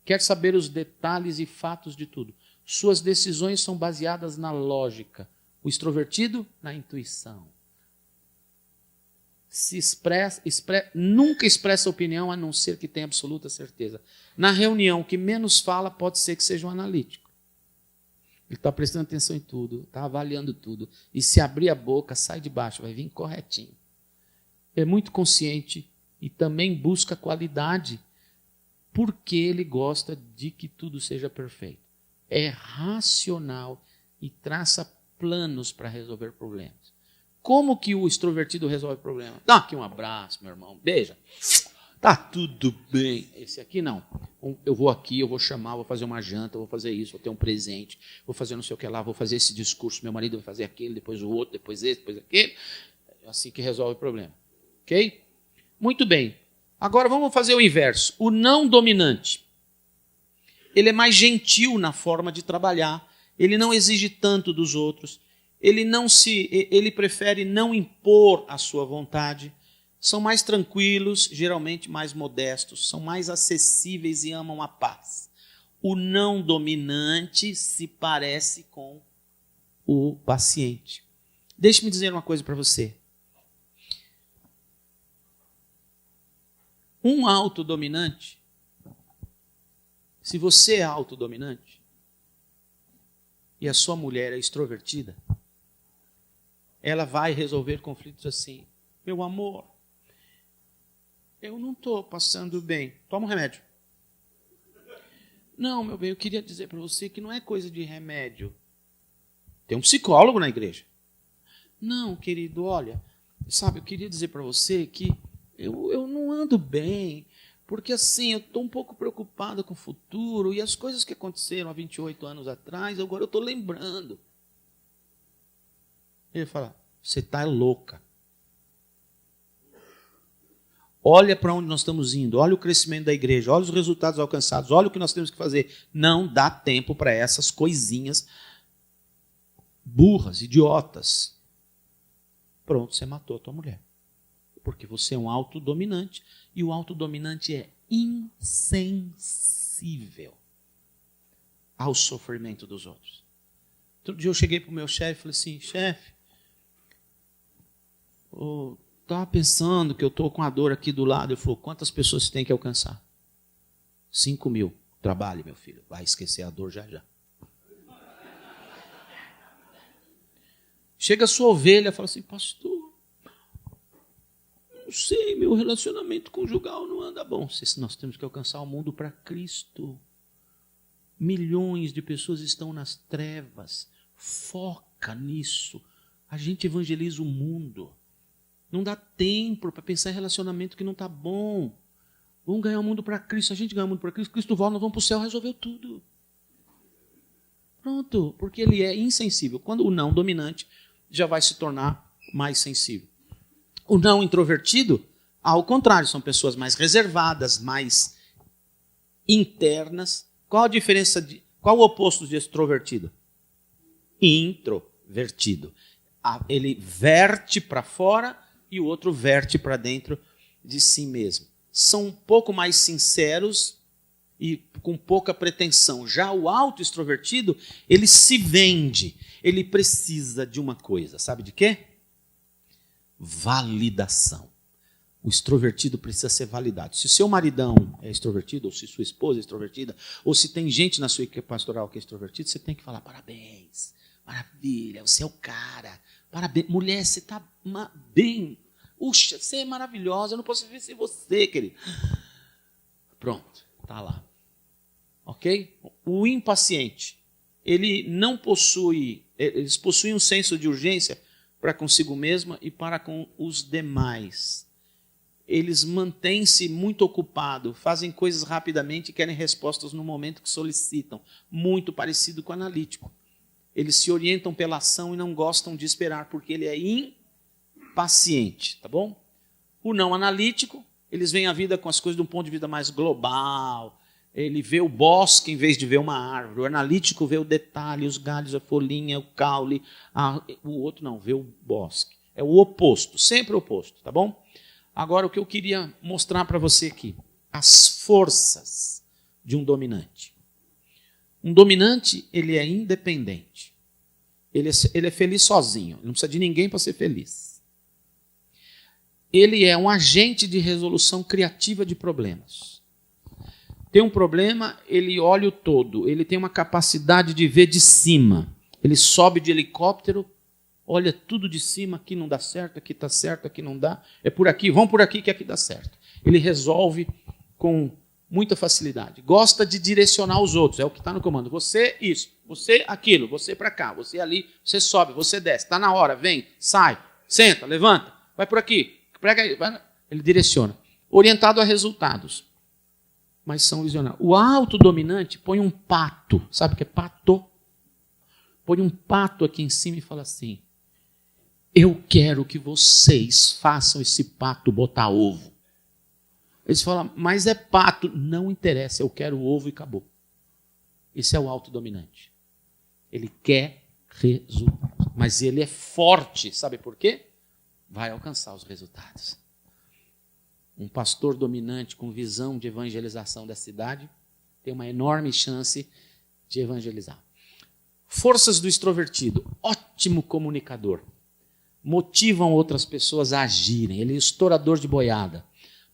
quer saber os detalhes e fatos de tudo. Suas decisões são baseadas na lógica. O extrovertido, na intuição. Nunca expressa opinião a não ser que tenha absoluta certeza. Na reunião, o que menos fala pode ser que seja um analítico. Ele está prestando atenção em tudo, está avaliando tudo. E se abrir a boca, sai de baixo, vai vir corretinho. É muito consciente e também busca qualidade, porque ele gosta de que tudo seja perfeito. É racional e traça planos para resolver problemas. Como que o extrovertido resolve o problema? Dá aqui um abraço, meu irmão, beija. Tá tudo bem. Esse aqui não. Eu vou aqui, eu vou chamar, vou fazer uma janta, vou fazer isso, vou ter um presente, vou fazer não sei o que lá, vou fazer esse discurso, meu marido vai fazer aquele, depois o outro, depois esse, depois aquele. É assim que resolve o problema. Ok? Muito bem. Agora vamos fazer o inverso. O não dominante. Ele é mais gentil na forma de trabalhar, ele não exige tanto dos outros, ele prefere não impor a sua vontade, são mais tranquilos, geralmente mais modestos, são mais acessíveis e amam a paz. O não dominante se parece com o paciente. Deixe-me dizer uma coisa para você. Um autodominante, se você é autodominante e a sua mulher é extrovertida, ela vai resolver conflitos assim: meu amor, eu não estou passando bem. Toma um remédio. Não, meu bem, eu queria dizer para você que não é coisa de remédio. Tem um psicólogo na igreja. Não, querido, olha, sabe, eu queria dizer para você que eu não ando bem, porque assim, eu estou um pouco preocupado com o futuro e as coisas que aconteceram há 28 anos atrás, agora eu estou lembrando. Ele fala: você está louca. Olha para onde nós estamos indo, olha o crescimento da igreja, olha os resultados alcançados, olha o que nós temos que fazer. Não dá tempo para essas coisinhas burras, idiotas. Pronto, você matou a tua mulher. Porque você é um autodominante e o autodominante é insensível ao sofrimento dos outros. Outro dia eu cheguei para o meu chefe e falei assim: chefe, estava pensando que eu estou com a dor aqui do lado. Ele falou: quantas pessoas você tem que alcançar? 5.000. Trabalhe, meu filho, vai esquecer a dor já já. Chega a sua ovelha e fala assim: pastor, não sei, meu relacionamento conjugal não anda bom. Nós temos que alcançar o mundo para Cristo. Milhões de pessoas estão nas trevas. Foca nisso. A gente evangeliza o mundo. Não dá tempo para pensar em relacionamento que não está bom. Vamos ganhar o mundo para Cristo. A gente ganha o mundo para Cristo, Cristo volta, nós vamos para o céu, resolveu tudo. Pronto, porque ele é insensível. Quando o não dominante já vai se tornar mais sensível. O não introvertido, ao contrário, são pessoas mais reservadas, mais internas. Qual a diferença qual o oposto de extrovertido? Introvertido. Ele verte para fora e o outro verte para dentro de si mesmo. São um pouco mais sinceros e com pouca pretensão. Já o auto-extrovertido, ele se vende. Ele precisa de uma coisa. Sabe de quê? Validação. O extrovertido precisa ser validado. Se seu maridão é extrovertido, ou se sua esposa é extrovertida, ou se tem gente na sua equipe pastoral que é extrovertida, você tem que falar: parabéns, maravilha, você é o cara. Parabéns, mulher, você está bem. Puxa, você é maravilhosa, eu não posso viver sem você, querido. Pronto, está lá. Ok? O impaciente, eles possuem um senso de urgência para consigo mesma e para com os demais. Eles mantêm-se muito ocupados, fazem coisas rapidamente e querem respostas no momento que solicitam. Muito parecido com o analítico. Eles se orientam pela ação e não gostam de esperar, porque ele é impaciente, tá bom? O não analítico, eles veem a vida com as coisas de um ponto de vista mais global. Ele vê o bosque em vez de ver uma árvore. O analítico vê o detalhe, os galhos, a folhinha, o caule. O outro não, vê o bosque. É o oposto, sempre o oposto, tá bom? Agora, o que eu queria mostrar para você aqui. As forças de um dominante. Um dominante, ele é independente. Ele é feliz sozinho. Ele não precisa de ninguém para ser feliz. Ele é um agente de resolução criativa de problemas. Tem um problema, ele olha o todo. Ele tem uma capacidade de ver de cima. Ele sobe de helicóptero, olha tudo de cima. Aqui não dá certo, aqui está certo, aqui não dá. É por aqui, vamos por aqui que aqui dá certo. Ele resolve com muita facilidade. Gosta de direcionar os outros. É o que está no comando. Você isso, você aquilo, você para cá, você ali, você sobe, você desce. Está na hora, vem, sai, senta, levanta, vai por aqui. Ele direciona. orientado a resultados, mas são visionários. O autodominante põe um pato, sabe o que é pato? Põe um pato aqui em cima e fala assim: eu quero que vocês façam esse pato botar ovo. Eles falam, mas é pato. Não interessa, eu quero ovo e acabou. Esse é o autodominante. Ele quer resultados, mas ele é forte, sabe por quê? Vai alcançar os resultados. Um pastor dominante com visão de evangelização da cidade tem uma enorme chance de evangelizar. Forças do extrovertido, ótimo comunicador. Motivam outras pessoas a agirem. Ele é estourador de boiada.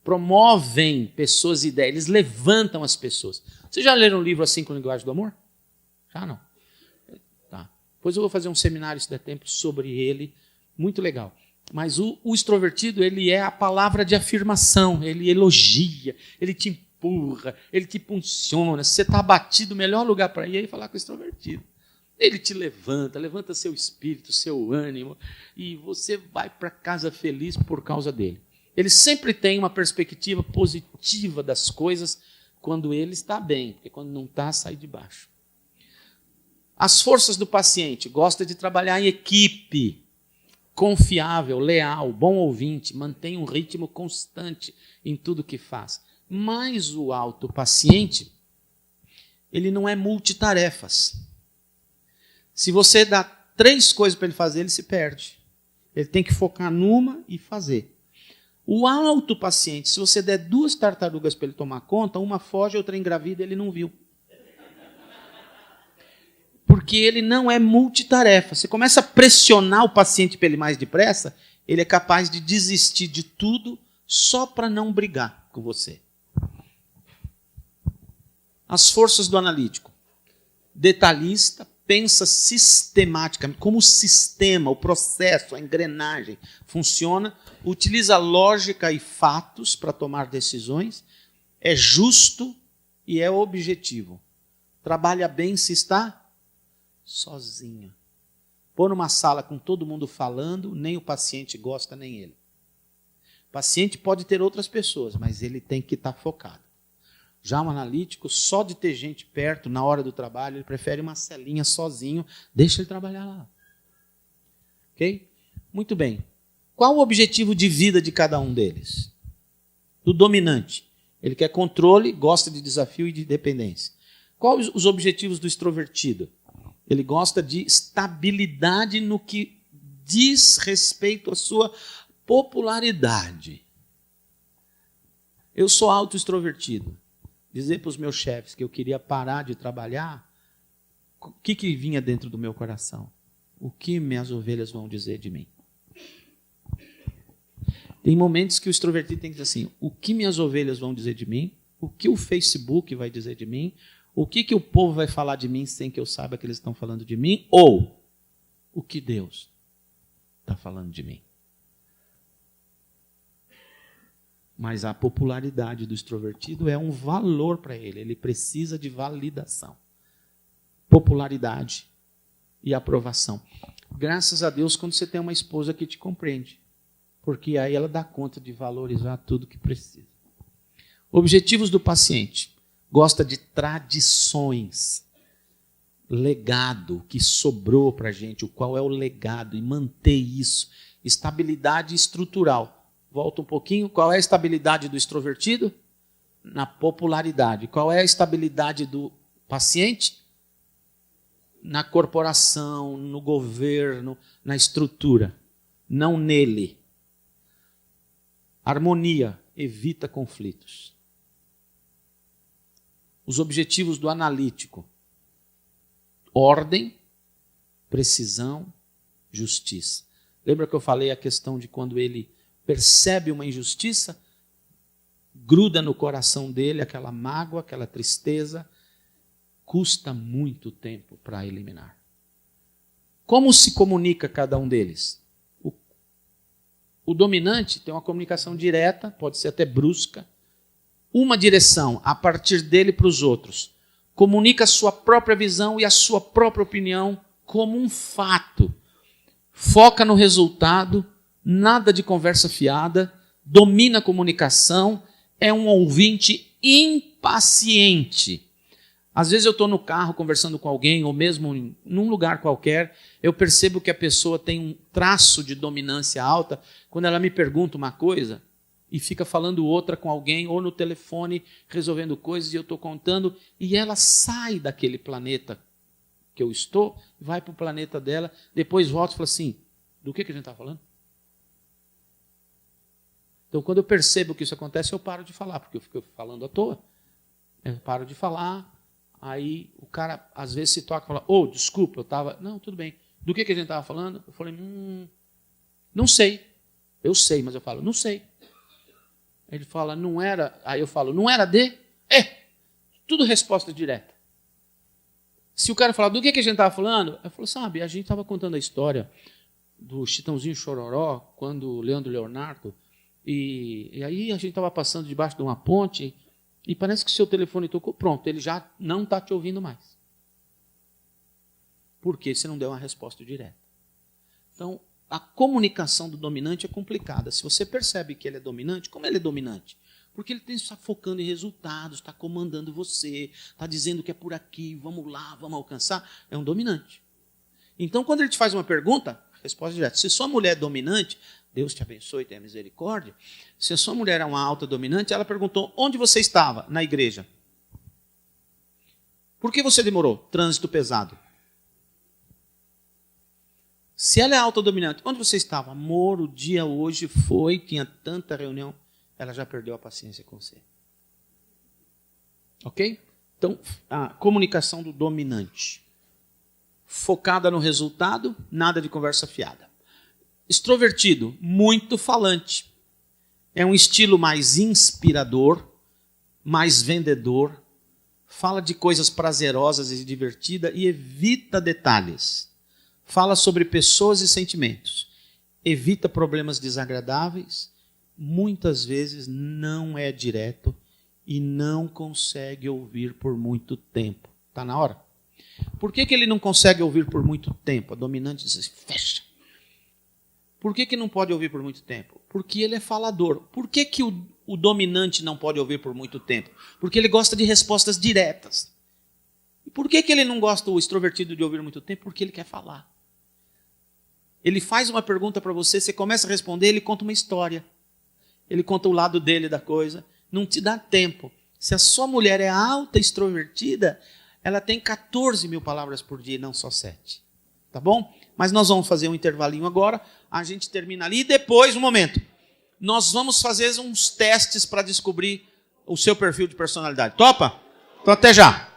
Promovem pessoas e ideias. Eles levantam as pessoas. Vocês já leram um livro assim com linguagem do amor? Já não? Tá. Depois eu vou fazer um seminário, se der tempo, sobre ele. Muito legal. Mas o extrovertido, ele é a palavra de afirmação. Ele elogia, ele te empurra, ele te impulsiona. Se você está abatido, o melhor lugar para ir é falar com o extrovertido. Ele te levanta seu espírito, seu ânimo, e você vai para casa feliz por causa dele. Ele sempre tem uma perspectiva positiva das coisas quando ele está bem, porque quando não está, sai de baixo. As forças do paciente, gosta de trabalhar em equipe, confiável, leal, bom ouvinte, mantém um ritmo constante em tudo que faz. Mas o autopaciente, ele não é multitarefas. Se você dá 3 coisas para ele fazer, ele se perde. Ele tem que focar numa e fazer. O autopaciente, se você der 2 tartarugas para ele tomar conta, uma foge, outra engravida, ele não viu. Porque ele não é multitarefa. Você começa a pressionar o paciente para ele mais depressa, ele é capaz de desistir de tudo só para não brigar com você. As forças do analítico. Detalhista, pensa sistematicamente, como o sistema, o processo, a engrenagem funciona, utiliza lógica e fatos para tomar decisões, é justo e é objetivo. Trabalha bem se está sozinho. Pôr numa sala com todo mundo falando, nem o paciente gosta, nem ele. O paciente pode ter outras pessoas, mas ele tem que estar focado. Já um analítico, só de ter gente perto na hora do trabalho, ele prefere uma celinha sozinho, deixa ele trabalhar lá. Ok? Muito bem. Qual o objetivo de vida de cada um deles? Do dominante. Ele quer controle, gosta de desafio e de dependência. Quais os objetivos do extrovertido? Ele gosta de estabilidade no que diz respeito à sua popularidade. Eu sou auto-extrovertido. Dizer para os meus chefes que eu queria parar de trabalhar, o que vinha dentro do meu coração? O que minhas ovelhas vão dizer de mim? Tem momentos que o extrovertido tem que dizer assim, o que minhas ovelhas vão dizer de mim? O que o Facebook vai dizer de mim? O que o povo vai falar de mim sem que eu saiba que eles estão falando de mim? Ou o que Deus está falando de mim? Mas a popularidade do extrovertido é um valor para ele. Ele precisa de validação. Popularidade e aprovação. Graças a Deus quando você tem uma esposa que te compreende. Porque aí ela dá conta de valorizar tudo que precisa. Objetivos do paciente. Gosta de tradições. Legado que sobrou para a gente. Qual é o legado? E manter isso. Estabilidade estrutural. Volta um pouquinho. Qual é a estabilidade do extrovertido? Na popularidade. Qual é a estabilidade do paciente? Na corporação, no governo, na estrutura. Não nele. Harmonia. Evita conflitos. Os objetivos do analítico. Ordem, precisão, justiça. Lembra que eu falei a questão de quando ele percebe uma injustiça, gruda no coração dele aquela mágoa, aquela tristeza, custa muito tempo para eliminar. Como se comunica cada um deles? O dominante tem uma comunicação direta, pode ser até brusca, uma direção, a partir dele para os outros. Comunica a sua própria visão e a sua própria opinião como um fato. Foca no resultado, nada de conversa fiada, domina a comunicação, é um ouvinte impaciente. Às vezes eu estou no carro conversando com alguém, ou mesmo num lugar qualquer, eu percebo que a pessoa tem um traço de dominância alta quando ela me pergunta uma coisa e fica falando outra com alguém, ou no telefone, resolvendo coisas, e eu estou contando, e ela sai daquele planeta que eu estou, vai para o planeta dela, depois volta e fala assim, do que a gente está falando? Então, quando eu percebo que isso acontece, eu paro de falar, porque eu fico falando à toa. Eu paro de falar, aí o cara às vezes se toca e fala, desculpa, eu estava... Não, tudo bem. Do que a gente estava falando? Eu falei, não sei. Eu sei, mas eu falo, não sei. Ele fala, não era... Aí eu falo, não era de? Tudo resposta direta. Se o cara falar, do que a gente estava falando? Eu falo, sabe, a gente estava contando a história do Chitãozinho Chororó, quando o Leandro Leonardo... E aí a gente estava passando debaixo de uma ponte e parece que o seu telefone tocou. Pronto, ele já não está te ouvindo mais. Por quê? Você não deu uma resposta direta. Então, a comunicação do dominante é complicada. Se você percebe que ele é dominante, como ele é dominante? Porque ele está focando em resultados, está comandando você, está dizendo que é por aqui, vamos lá, vamos alcançar. É um dominante. Então, quando ele te faz uma pergunta, resposta direta. Se sua mulher é dominante... Deus te abençoe e tenha misericórdia. Se a sua mulher é uma alta dominante, ela perguntou, onde você estava? Na igreja. Por que você demorou? Trânsito pesado. Se ela é alta dominante, onde você estava? Amor, o dia hoje foi, tinha tanta reunião. Ela já perdeu a paciência com você. Ok? Então, a comunicação do dominante. Focada no resultado, nada de conversa fiada. Extrovertido, muito falante. É um estilo mais inspirador, mais vendedor, fala de coisas prazerosas e divertidas e evita detalhes. Fala sobre pessoas e sentimentos. Evita problemas desagradáveis, muitas vezes não é direto e não consegue ouvir por muito tempo. Está na hora? Por que ele não consegue ouvir por muito tempo? A dominante diz assim, fecha. Por que não pode ouvir por muito tempo? Porque ele é falador. Por que o dominante não pode ouvir por muito tempo? Porque ele gosta de respostas diretas. E por que ele não gosta, o extrovertido, de ouvir muito tempo? Porque ele quer falar. Ele faz uma pergunta para você, você começa a responder, ele conta uma história. Ele conta o lado dele da coisa. Não te dá tempo. Se a sua mulher é alta, extrovertida, ela tem 14 mil palavras por dia e não só 7. Tá bom? Mas nós vamos fazer um intervalinho agora, a gente termina ali e depois, um momento, nós vamos fazer uns testes para descobrir o seu perfil de personalidade. Topa? Então até já.